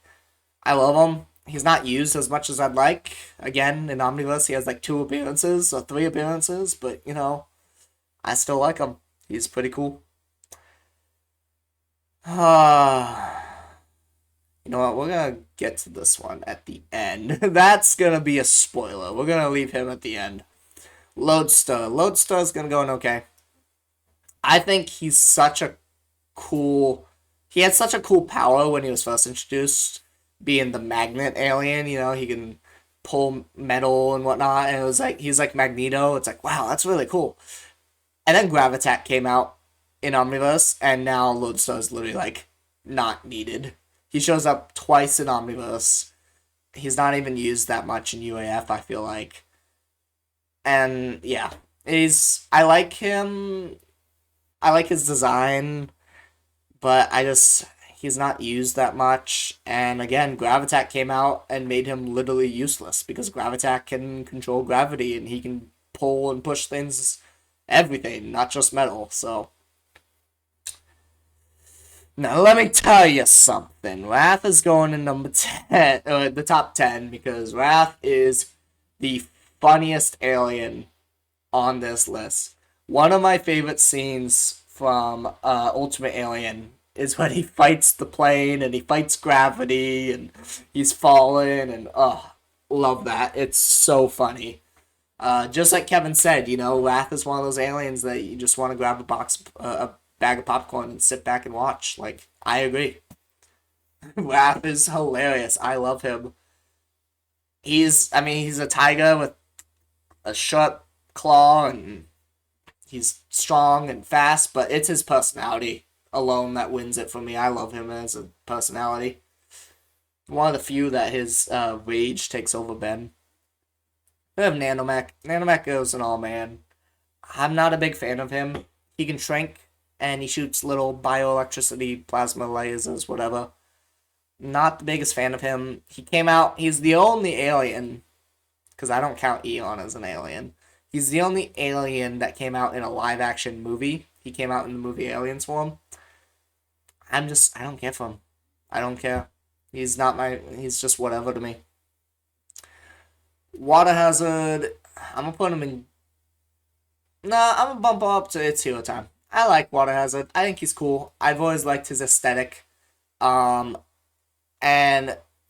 I love him. He's not used as much as I'd like. Again, in Omniverse, he has like two appearances or three appearances. But, I still like him. He's pretty cool. You know what? We're gonna get to this one at the end. That's gonna be a spoiler. We're gonna leave him at the end. Lodestar. Lodestar's gonna go in okay. I think he's such a cool. He had such a cool power when he was first introduced, being the magnet alien. He can pull metal and whatnot, and it was like he's like Magneto. It's like wow, that's really cool. And then Gravitat came out, in Omniverse, and now Lodestar is literally like not needed. He shows up twice in Omniverse. He's not even used that much in UAF, I feel like. And yeah, I like him. I like his design, but he's not used that much. And again, Gravitak came out and made him literally useless because Gravitak can control gravity and he can pull and push things, everything, not just metal. So now let me tell you something. Wrath is going in number 10, or the top 10, because Wrath is the funniest alien on this list. One of my favorite scenes from Ultimate Alien is when he fights the plane and he fights gravity and he's falling and love that. It's so funny. Just like Kevin said, Wrath is one of those aliens that you just want to grab a bag of popcorn and sit back and watch. Like, I agree. Wrath is hilarious. I love him. He's a tiger with a sharp claw and he's strong and fast, but it's his personality alone that wins it for me. I love him as a personality. One of the few that his rage takes over Ben. We have Nanomech. Nanomech goes an all-man. I'm not a big fan of him. He can shrink, and he shoots little bioelectricity, plasma lasers, whatever. Not the biggest fan of him. He came out, he's the only alien, because I don't count Eon as an alien. He's the only alien that came out in a live-action movie. He came out in the movie Aliens form. I don't care for him. I don't care. He's just whatever to me. Water Hazard, I'm gonna put him in. Nah, I'm gonna bump him up to It's Hero Time. I like Water Hazard. I think he's cool. I've always liked his aesthetic. And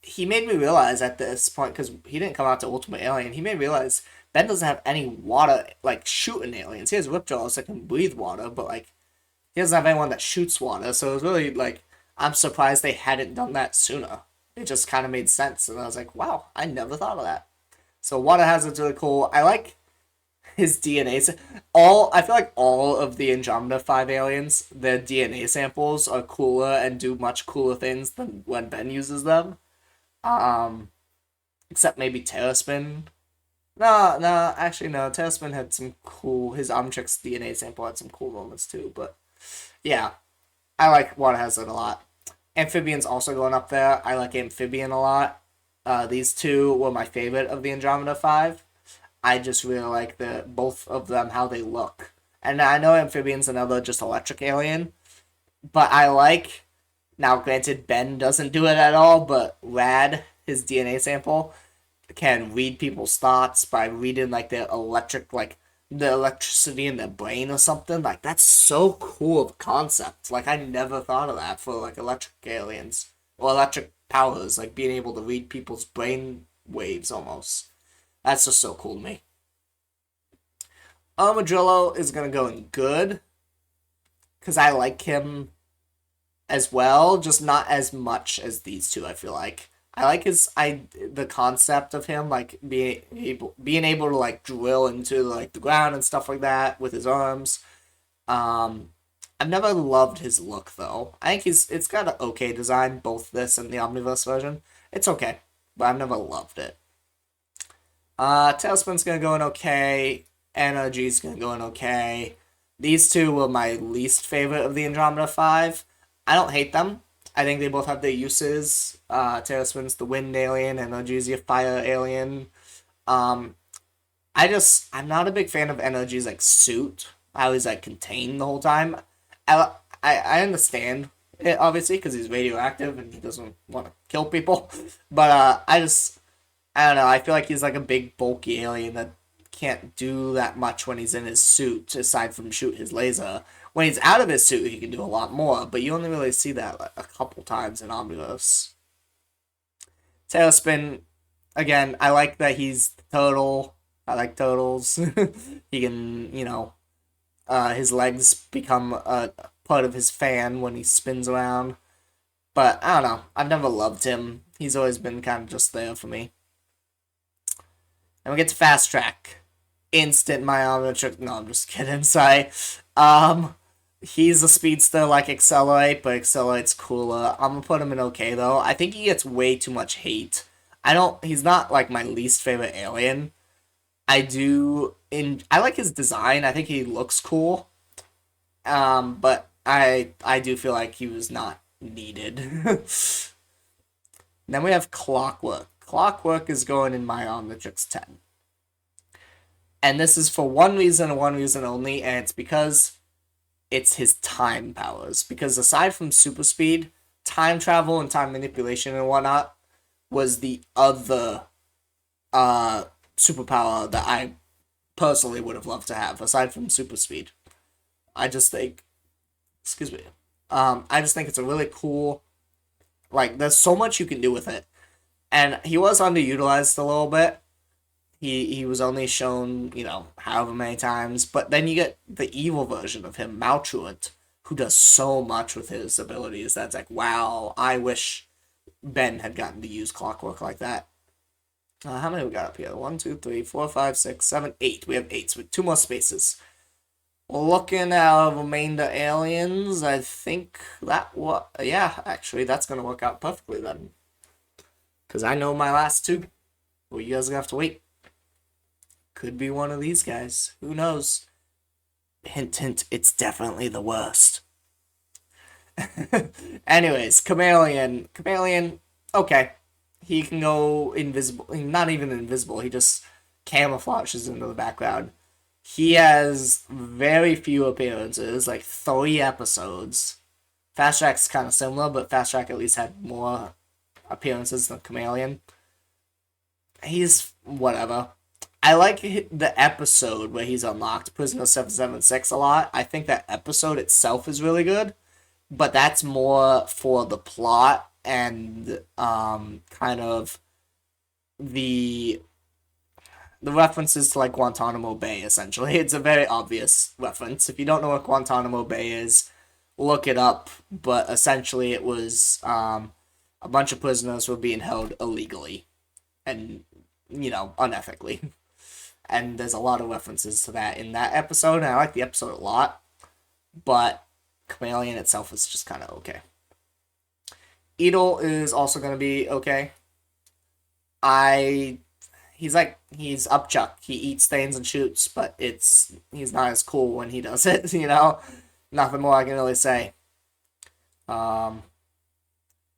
he made me realize at this point, because he didn't come out to Ultimate Alien, he made me realize Ben doesn't have any water, like, shooting aliens. He has Ripjaws that can breathe water, but, like, he doesn't have anyone that shoots water. So it was really, like, I'm surprised they hadn't done that sooner. It just kind of made sense. And I was like, wow, I never thought of that. So Water Hazard's really cool. I like his DNA. I feel like all of the Andromeda 5 aliens, their DNA samples are cooler and do much cooler things than when Ben uses them. Except maybe Terraspin. No, actually no. Terraspin had some cool. His Omnitrix DNA sample had some cool moments too. But yeah, I like Water Hazard a lot. Amphibian's also going up there. I like Amphibian a lot. These two were my favorite of the Andromeda 5. I just really like both of them, how they look. And I know Amphibian's another just electric alien, but I like, now granted Ben doesn't do it at all, but Rad, his DNA sample, can read people's thoughts by reading like their electric, like the electricity in their brain or something. Like, that's so cool of a concept. Like, I never thought of that for like electric aliens or electric powers, like being able to read people's brain waves almost. That's just so cool to me. Armadillo is gonna go in good because I like him as well, just not as much as these two. I feel like I like the concept of him like being able to like drill into like the ground and stuff like that with his arms. I've never loved his look though. I think it's got an okay design, both this and the Omniverse version. It's okay, but I've never loved it. Tailspin's gonna go in okay. Energy's gonna go in okay. These two were my least favorite of the Andromeda 5. I don't hate them. I think they both have their uses. Tailspin's the wind alien, and Energy's the fire alien. I'm not a big fan of Energy's like suit. How he's like contained the whole time. I understand it obviously because he's radioactive and he doesn't want to kill people, but I don't know. I feel like he's like a big bulky alien that can't do that much when he's in his suit aside from shoot his laser. When he's out of his suit, he can do a lot more, but you only really see that like a couple times in Omniverse. Tailspin, again, I like that he's the turtle. I like turtles. He can, his legs become a part of his fan when he spins around. But I don't know. I've never loved him. He's always been kind of just there for me. And we get to Fast Track. Instant Myometric. No, I'm just kidding. Sorry. He's a speedster like Accelerate, but Accelerate's cooler. I'm gonna put him in okay though. I think he gets way too much hate. I don't. He's not like my least favorite alien. I like his design. I think he looks cool. But I do feel like he was not needed. Then we have Clockwork. Clockwork is going in my Omnitrix 10. And this is for one reason and one reason only, and it's because it's his time powers. Because aside from super speed, time travel and time manipulation and whatnot was the other superpower that I personally would have loved to have, aside from super speed. I just think, excuse me, I just think it's a really cool, like, there's so much you can do with it. And he was underutilized a little bit. He was only shown, however many times. But then you get the evil version of him, Maltruant, who does so much with his abilities. That's like, wow, I wish Ben had gotten to use Clockwork like that. How many we got up here? 1, 2, 3, 4, 5, 6, 7, 8. We have 8 with 2 more spaces. Looking at our remainder aliens, I think yeah, actually, that's going to work out perfectly then. Because I know my last 2. Well, you guys are going to have to wait. Could be one of these guys. Who knows? Hint, hint, it's definitely the worst. Anyways, Chameleon. Chameleon, okay. He can go invisible. Not even invisible, he just camouflages into the background. He has very few appearances, like 3 episodes. Fast Track's kind of similar, but Fast Track at least had more appearances than Chameleon. He's whatever. I like the episode where he's unlocked, Prisoner 776, a lot. I think that episode itself is really good, but that's more for the plot and kind of the references to like Guantanamo Bay, essentially. It's a very obvious reference. If you don't know what Guantanamo Bay is, look it up. But essentially, it was a bunch of prisoners were being held illegally and, unethically. And there's a lot of references to that in that episode, and I like the episode a lot. But Chameleon itself is just kind of okay. Edel is also going to be okay. He's Upchuck. He eats things and shoots, but he's not as cool when he does it, Nothing more I can really say. Part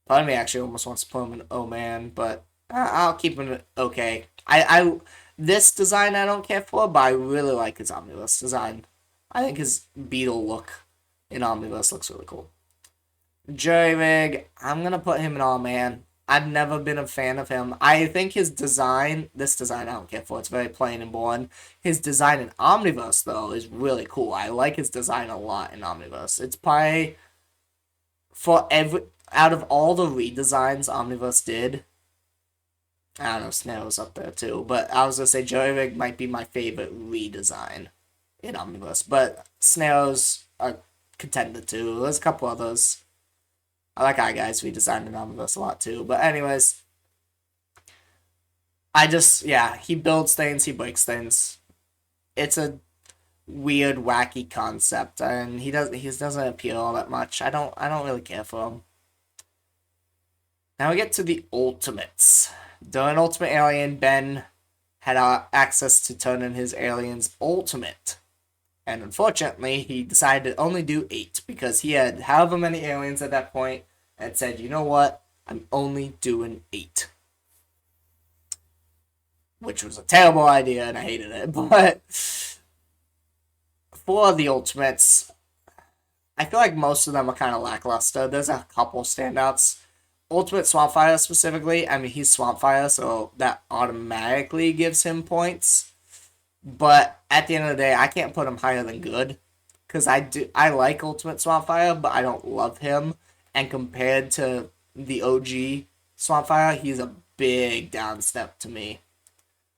of me actually almost wants to put him in Oh Man, but I'll keep him okay. This design I don't care for, but I really like his Omniverse design. I think his beetle look in Omniverse looks really cool. Jury-Rig, I'm gonna put him in All Man. I've never been a fan of him. I think this design I don't care for. It's very plain and boring. His design in Omniverse, though, is really cool. I like his design a lot in Omniverse. It's probably, out of all the redesigns Omniverse did, I don't know, Snail's up there too, but I was gonna say Jury-Rig might be my favorite redesign in Omniverse, but Snail's a contender too. There's a couple others. I like Guys redesigned in Omniverse a lot too, but anyways, he builds things, he breaks things. It's a weird, wacky concept, and he doesn't appeal all that much. I don't really care for him. Now we get to the Ultimates. During Ultimate Alien, Ben had access to turn in his alien's ultimate. And unfortunately, he decided to only do 8 because he had however many aliens at that point and said, you know what, I'm only doing 8. Which was a terrible idea and I hated it. But for the Ultimates, I feel like most of them are kind of lackluster. There's a couple standouts. Ultimate Swampfire specifically, I mean, he's Swampfire, so that automatically gives him points. But at the end of the day, I can't put him higher than good. Because I like Ultimate Swampfire, but I don't love him. And compared to the OG Swampfire, he's a big downstep to me.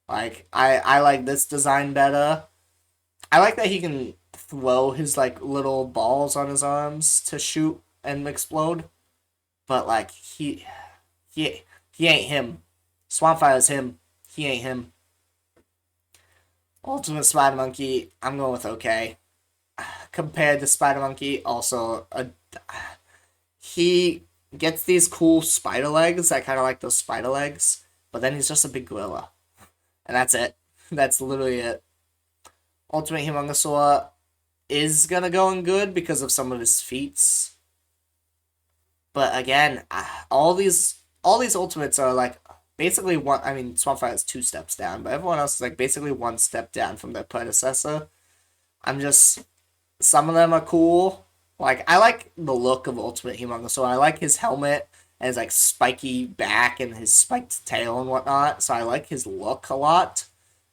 Like, I like this design better. I like that he can throw his, like, little balls on his arms to shoot and explode. But, like, he ain't him. Swampfire is him. He ain't him. Ultimate Spider Monkey, I'm going with okay. compared to Spider Monkey, also he gets these cool spider legs. I kind of like those spider legs, but then he's just a big gorilla, and that's it. That's literally it. Ultimate Humongosaur is gonna go in good because of some of his feats, but again, all these ultimates are like basically one. I mean, Swampfire is 2 steps down, but everyone else is like basically 1 step down from their predecessor. I'm just some of them are cool. Like I like the look of Ultimate Humongosaur. I like his helmet and his like spiky back and his spiked tail and whatnot. So I like his look a lot.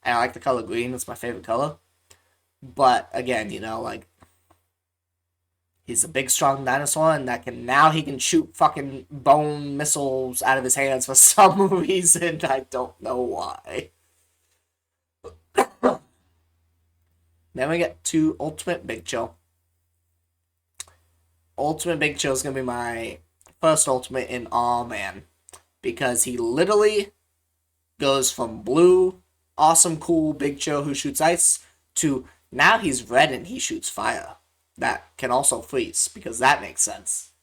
And I like the color green. It's my favorite color. But again, like he's a big, strong dinosaur, and he can shoot fucking bone missiles out of his hands for some reason. I don't know why. Then we get to Ultimate Big Chill. Ultimate Big Chill is gonna be my first ultimate in Aw Man, because he literally goes from blue, awesome, cool Big Chill who shoots ice, to now he's red and he shoots fire. That can also freeze, because that makes sense.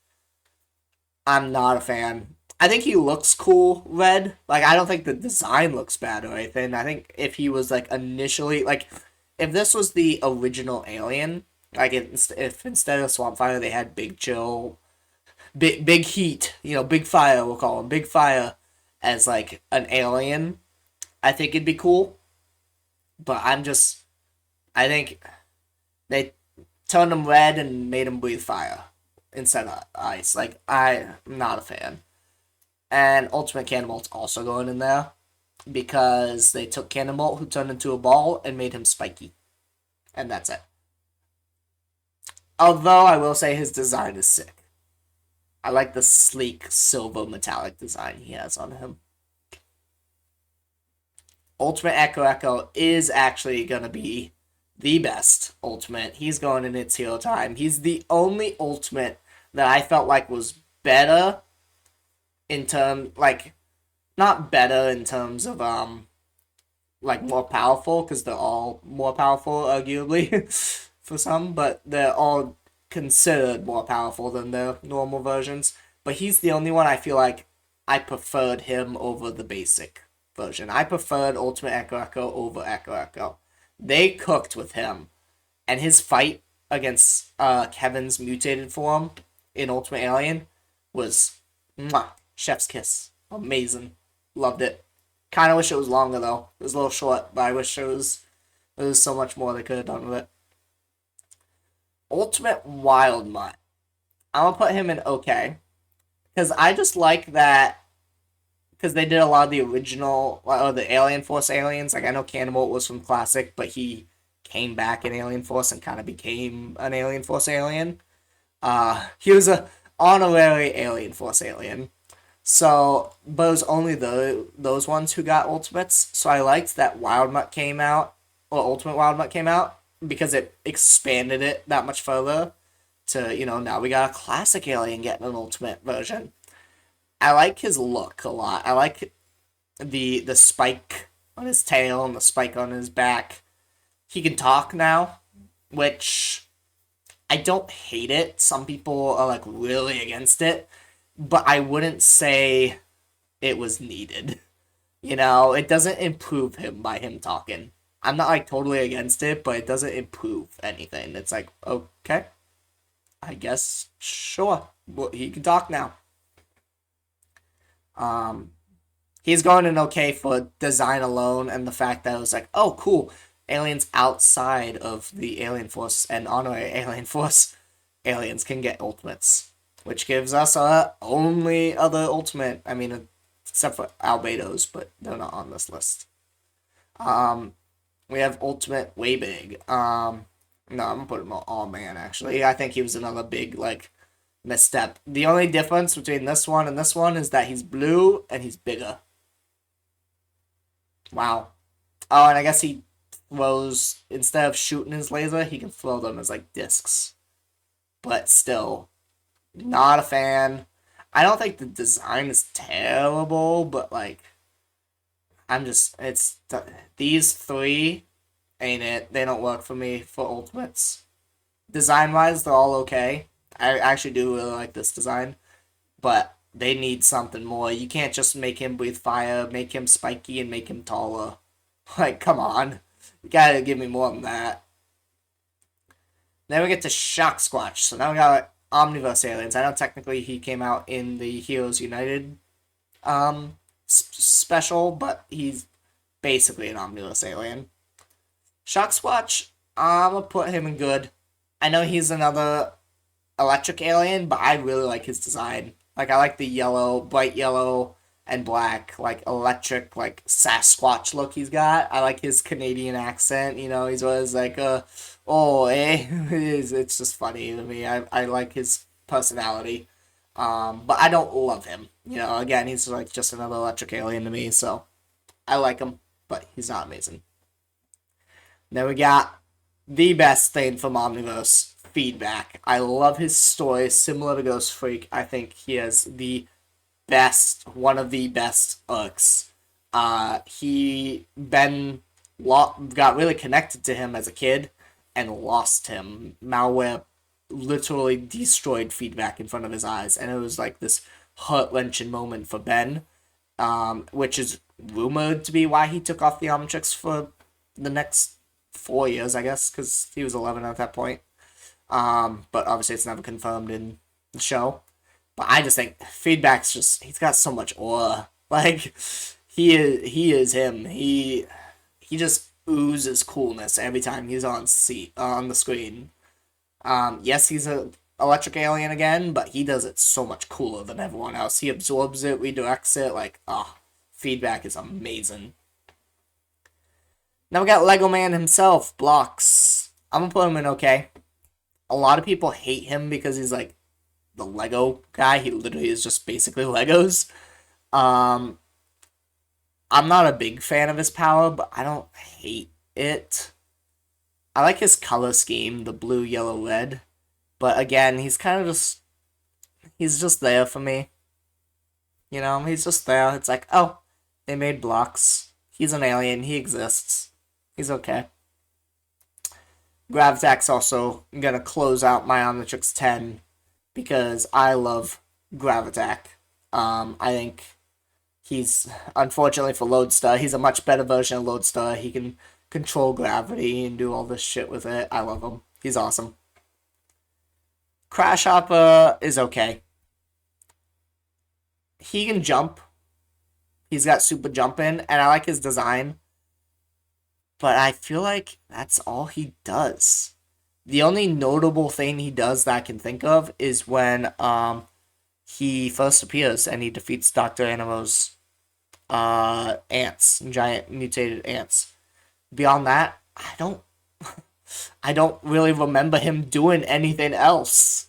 I'm not a fan. I think he looks cool red. Like, I don't think the design looks bad or anything. I think if he was, like, initially, like, if this was the original Alien, like, if instead of Swampfire they had Big Chill, big Heat, Big Fire, we'll call him, Big Fire, as, like, an alien, I think it'd be cool. But I think they turned him red and made him breathe fire instead of ice. Like, I'm not a fan. And Ultimate Cannonbolt's also going in there because they took Cannonbolt, who turned into a ball, and made him spiky. And that's it. Although I will say his design is sick. I like the sleek silver metallic design he has on him. Ultimate Echo Echo is actually going to be the best ultimate. He's going in its hero time. He's the only ultimate that I felt like was better in terms, like, not better in terms of, like, more powerful, because they're all more powerful, arguably, for some, but they're all considered more powerful than their normal versions. But he's the only one I feel like I preferred him over the basic version. I preferred Ultimate Echo Echo over Echo Echo. They cooked with him, and his fight against Kevin's mutated form in Ultimate Alien was mwah, chef's kiss. Amazing. Loved it. Kind of wish it was longer though. It was a little short, but I wish there was so much more they could have done with it. Ultimate Wild Mutt. I'm gonna put him in okay, because I just like that. Because they did a lot of the original, or the Alien Force aliens. Like, I know Cannibal was from Classic, but he came back in Alien Force and kind of became an Alien Force alien. He was a honorary Alien Force alien. So, but it was only those ones who got Ultimates. So I liked that Wild Mutt came out, or Ultimate Wild Mutt came out, because it expanded it that much further to, now we got a Classic alien getting an Ultimate version. I like his look a lot. I like the spike on his tail and the spike on his back. He can talk now, which I don't hate it. Some people are like really against it, but I wouldn't say it was needed. It doesn't improve him by him talking. I'm not like totally against it, but it doesn't improve anything. It's like, okay, I guess, sure. Well, he can talk now. He's going in okay for design alone, and the fact that it was like, oh, cool, aliens outside of the Alien Force and honorary Alien Force aliens can get ultimates, which gives us our only other ultimate. I mean, except for Albedos, but they're not on this list. We have Ultimate Way Big. No, I'm gonna put him on All Man, actually. I think he was another big, like, misstep. The only difference between this one and this one is that he's blue and he's bigger. Wow. Oh, and I guess he throws, instead of shooting his laser, he can throw them as, like, discs. But still, not a fan. I don't think the design is terrible, but, like, these three ain't it. They don't work for me for Ultimates. Design-wise, they're all okay. I actually do really like this design, but they need something more. You can't just make him breathe fire, make him spiky, and make him taller. Like, come on. You gotta give me more than that. Then we get to Shock Squatch. So now we got Omniverse aliens. I know technically he came out in the Heroes United special, but he's basically an Omniverse alien. Shock Squatch, I'm gonna put him in good. I know he's another electric alien, but I really like his design. Like, I like the yellow, bright yellow and black, like electric, like Sasquatch look he's got. I like his Canadian accent. You know, he's always like, oh, eh. It's just funny to me. I like his personality. But I don't love him. You know, again, he's like just another electric alien to me, so I like him, but he's not amazing. Then we got the best thing from Omniverse, Feedback. I love his story, similar to Ghost Freak. I think he has the best, one of the best arcs. Got really connected to him as a kid and lost him. Malware literally destroyed Feedback in front of his eyes, and it was like this heart wrenching moment for Ben, which is rumored to be why he took off the Omnitrix for the next 4 years, I guess, because he was 11 at that point. But obviously it's never confirmed in the show. But I just think Feedback's he's got so much aura. Like, he is him. He just oozes coolness every time he's on the screen. Yes, he's a electric alien again, but he does it so much cooler than everyone else. He absorbs it, redirects it, like, Feedback is amazing. Now we got Lego Man himself, Blocks. I'm gonna put him in okay. A lot of people hate him because he's like the Lego guy. He literally is just basically Legos. I'm not a big fan of his power, but I don't hate it. I like his color scheme, the blue, yellow, red. But again, he's just there for me. You know, he's just there. It's like, oh, they made Blocks. He's an alien. He exists. He's okay. Gravitack's also gonna close out my Omnitrix 10 because I love Gravitack. I think he's, unfortunately for Lodestar, he's a much better version of Lodestar. He can control gravity and do all this shit with it. I love him. He's awesome. Crash Hopper is okay. He can jump. He's got super jumping, and I like his design. But I feel like that's all he does. The only notable thing he does that I can think of is when he first appears and he defeats Dr. Animo's ants, giant mutated ants. Beyond that, I don't really remember him doing anything else.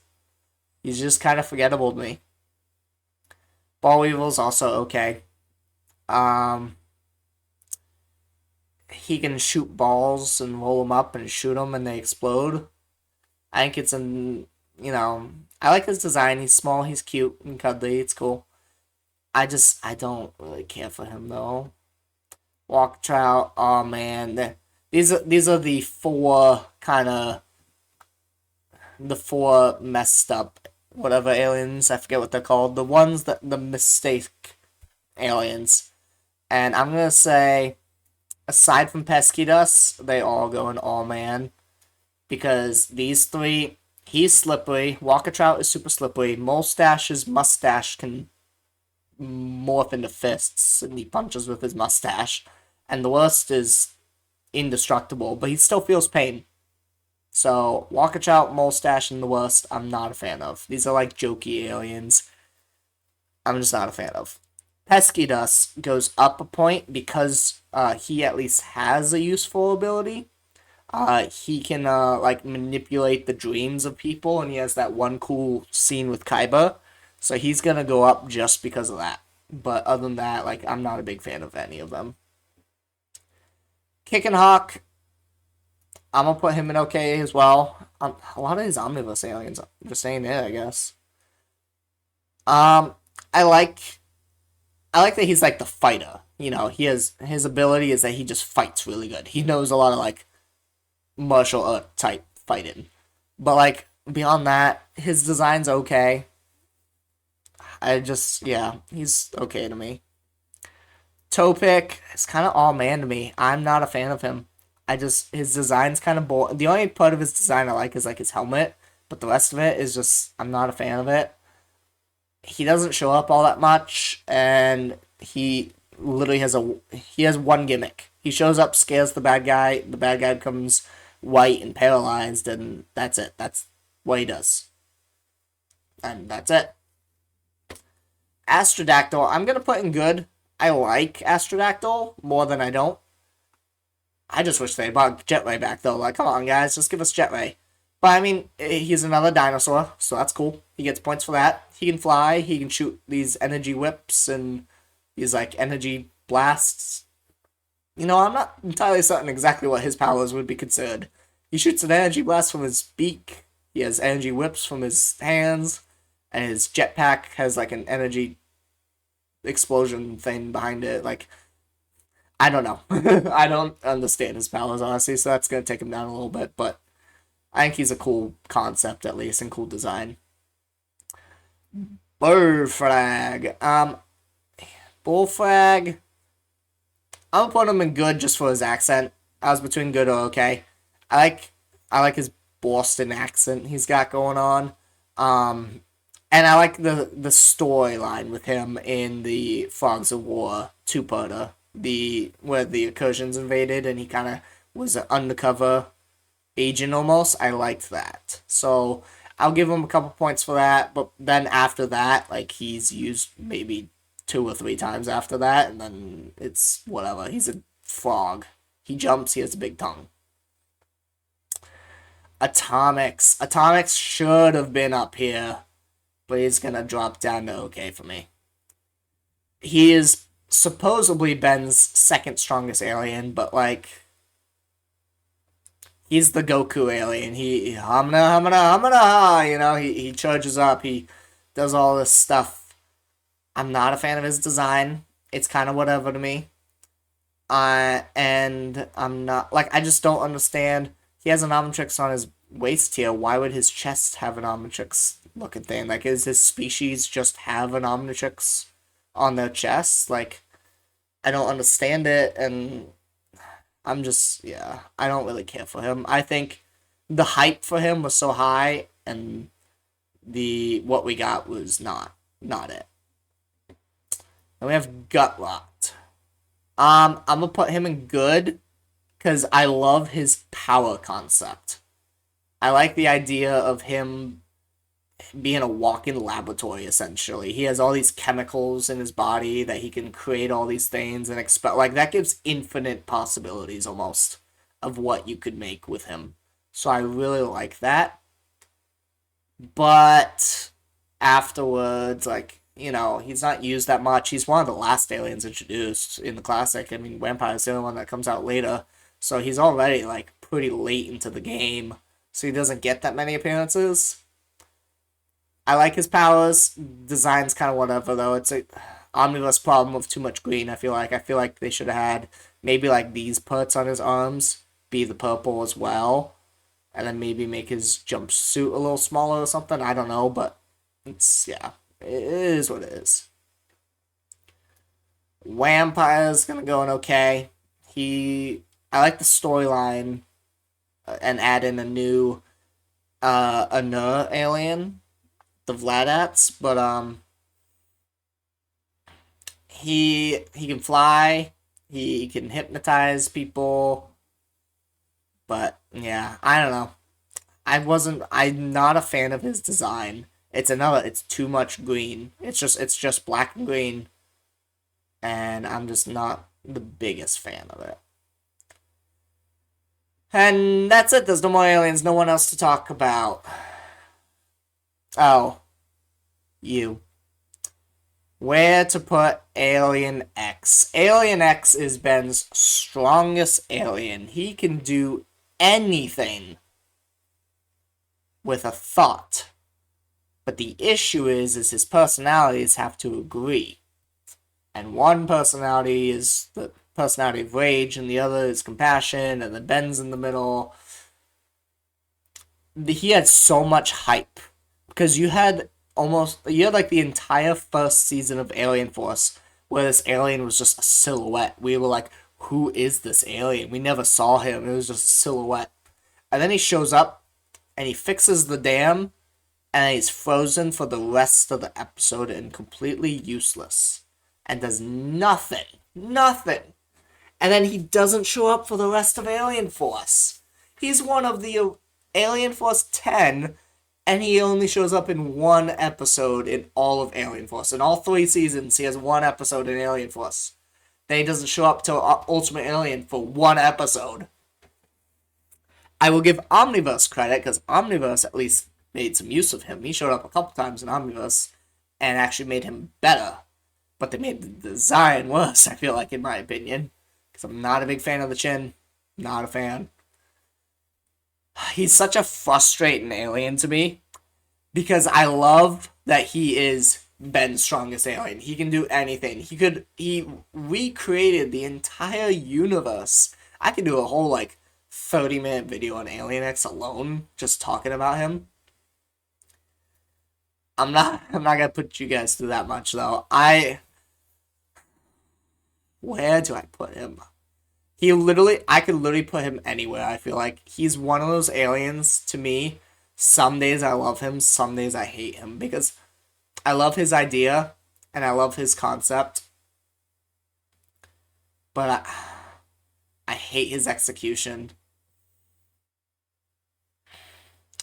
He's just kind of forgettable to me. Ball Weevil's also okay. He can shoot balls and roll them up and shoot them and they explode. I think it's I like his design. He's small, he's cute and cuddly. It's cool. I don't really care for him though. Walk Trout, oh man, these are the four messed up whatever aliens. I forget what they're called. The ones the mistake aliens, and I'm gonna say, aside from Pesky they all go in all man, because these three, he's slippery. Walker Trout is super slippery. Molestash's mustache can morph into fists, and he punches with his mustache. And the worst is indestructible, but he still feels pain. So, Walker Trout, Molestache, and the worst, I'm not a fan of. These are like jokey aliens. I'm just not a fan of. Pesky goes up a point because he at least has a useful ability. He can manipulate the dreams of people, and he has that one cool scene with Kaiba. So he's gonna go up just because of that. But other than that, I'm not a big fan of any of them. Kickin' Hawk, I'm gonna put him in okay as well. A lot of these Omniverse aliens are just ain't it, I guess. I like that he's like the fighter. You know, his ability is that he just fights really good. He knows a lot of martial art type fighting. But like beyond that, his design's okay. Yeah, he's okay to me. Topic is kind of all man to me. I'm not a fan of him. His design's kind of boring. The only part of his design I like is like his helmet, but the rest of it is just I'm not a fan of it. He doesn't show up all that much, and he literally has one gimmick. He shows up, scares the bad guy. The bad guy becomes white and paralyzed, and that's it. That's what he does, and that's it. Astrodactyl, I'm gonna put in good. I like Astrodactyl more than I don't. I just wish they brought Jetray back though. Like, come on, guys, just give us Jetray. But I mean, he's another dinosaur, so that's cool. He gets points for that. He can fly. He can shoot these energy whips and these like energy blasts. I'm not entirely certain exactly what his powers would be considered. He shoots an energy blast from his beak. He has energy whips from his hands, and his jetpack has like an energy explosion thing behind it. Like, I don't know. I don't understand his powers honestly, so that's gonna take him down a little bit. But I think he's a cool concept at least and cool design. Bullfrag. Bullfrag. I'm gonna put him in good just for his accent. I was between good or okay. I like I like his Boston accent he's got going on. Um, and I like the storyline with him in the Frogs of War two-parter, the where the Incursions invaded and he kind of was an undercover agent almost. I liked that, so I'll give him a couple points for that. But then after that, like he's used maybe 2 or 3 times after that, and then it's whatever. He's a frog. He jumps. He has a big tongue. Atomics. Atomics should have been up here, but he's gonna drop down to okay for me. He is supposedly Ben's second strongest alien, but like he's the Goku alien. He hamna hamna hamna. He charges up. He does all this stuff. I'm not a fan of his design. It's kind of whatever to me. And I'm not like I just don't understand. He has an Omnitrix on his waist here. Why would his chest have an Omnitrix looking thing? Like, is his species just have an Omnitrix on their chest? Like, I don't understand it, and yeah, I don't really care for him. I think the hype for him was so high, and the what we got was not it. And we have Gutrot. I'm gonna put him in good because I love his power concept. I like the idea of him being a walk-in laboratory. Essentially, he has all these chemicals in his body that he can create all these things and expect. Like that gives infinite possibilities almost of what you could make with him. So I really like that. But afterwards, like he's not used that much. He's one of the last aliens introduced in the classic. I mean, Vampire's the only one that comes out later, so he's already like pretty late into the game. So he doesn't get that many appearances. I like his powers. Design's kind of whatever though. It's a omnibus problem of too much green. I feel like they should have had maybe like these parts on his arms be the purple as well, and then maybe make his jumpsuit a little smaller or something. I don't know, but yeah, it is what it is. Vampire's gonna go in okay. I like the storyline and add in a new Anur alien, the Vladats, but he can fly, he can hypnotize people, but yeah, I don't know. I'm not a fan of his design. It's too much green. It's just black and green, and I'm just not the biggest fan of it. And that's it. There's no more aliens. No one else to talk about. Oh, you. Where to put Alien X? Alien X is Ben's strongest alien. He can do anything with a thought. But the issue is his personalities have to agree. And one personality is the personality of rage, and the other is compassion, and then Ben's in the middle. he had so much hype because you had like the entire first season of Alien Force where this alien was just a silhouette. We were like, who is this alien? We never saw him. It was just a silhouette. And then he shows up and he fixes the dam and he's frozen for the rest of the episode and completely useless and does nothing. Nothing. And then he doesn't show up for the rest of Alien Force. He's one of the Alien Force 10, and he only shows up in one episode in all of Alien Force. In all 3 seasons, he has one episode in Alien Force. Then he doesn't show up till Ultimate Alien for one episode. I will give Omniverse credit, because Omniverse at least made some use of him. He showed up a couple times in Omniverse, and actually made him better. But they made the design worse, I feel like, in my opinion. Because I'm not a big fan of the chin. Not a fan. He's such a frustrating alien to me. Because I love that he is Ben's strongest alien. He can do anything. He recreated the entire universe. I could do a whole, 30-minute video on Alien X alone, just talking about him. I'm not gonna put you guys through that much, though. Where do I put him? I could literally put him anywhere. I feel like he's one of those aliens to me. Some days I love him, some days I hate him because I love his idea and I love his concept, but I hate his execution.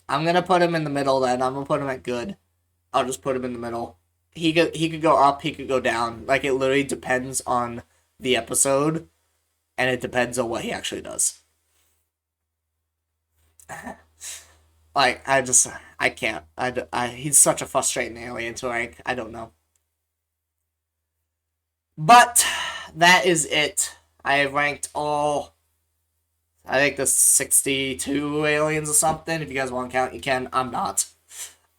I'm gonna put him in the middle then. I'm gonna put him at good. I'll just put him in the middle. He could go up, he could go down. Like it literally depends on the episode, and it depends on what he actually does. I can't. He's such a frustrating alien to rank. I don't know. But that is it. I have ranked all. I think there's 62 aliens or something. If you guys want to count, you can. I'm not.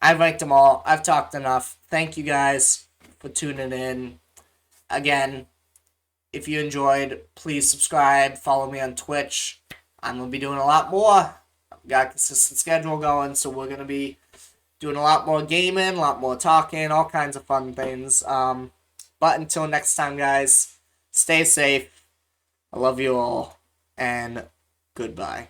I've ranked them all. I've talked enough. Thank you guys for tuning in. Again, if you enjoyed, please subscribe. Follow me on Twitch. I'm going to be doing a lot more. I've got a consistent schedule going, so we're going to be doing a lot more gaming, a lot more talking, all kinds of fun things. But until next time, guys, stay safe. I love you all, and goodbye.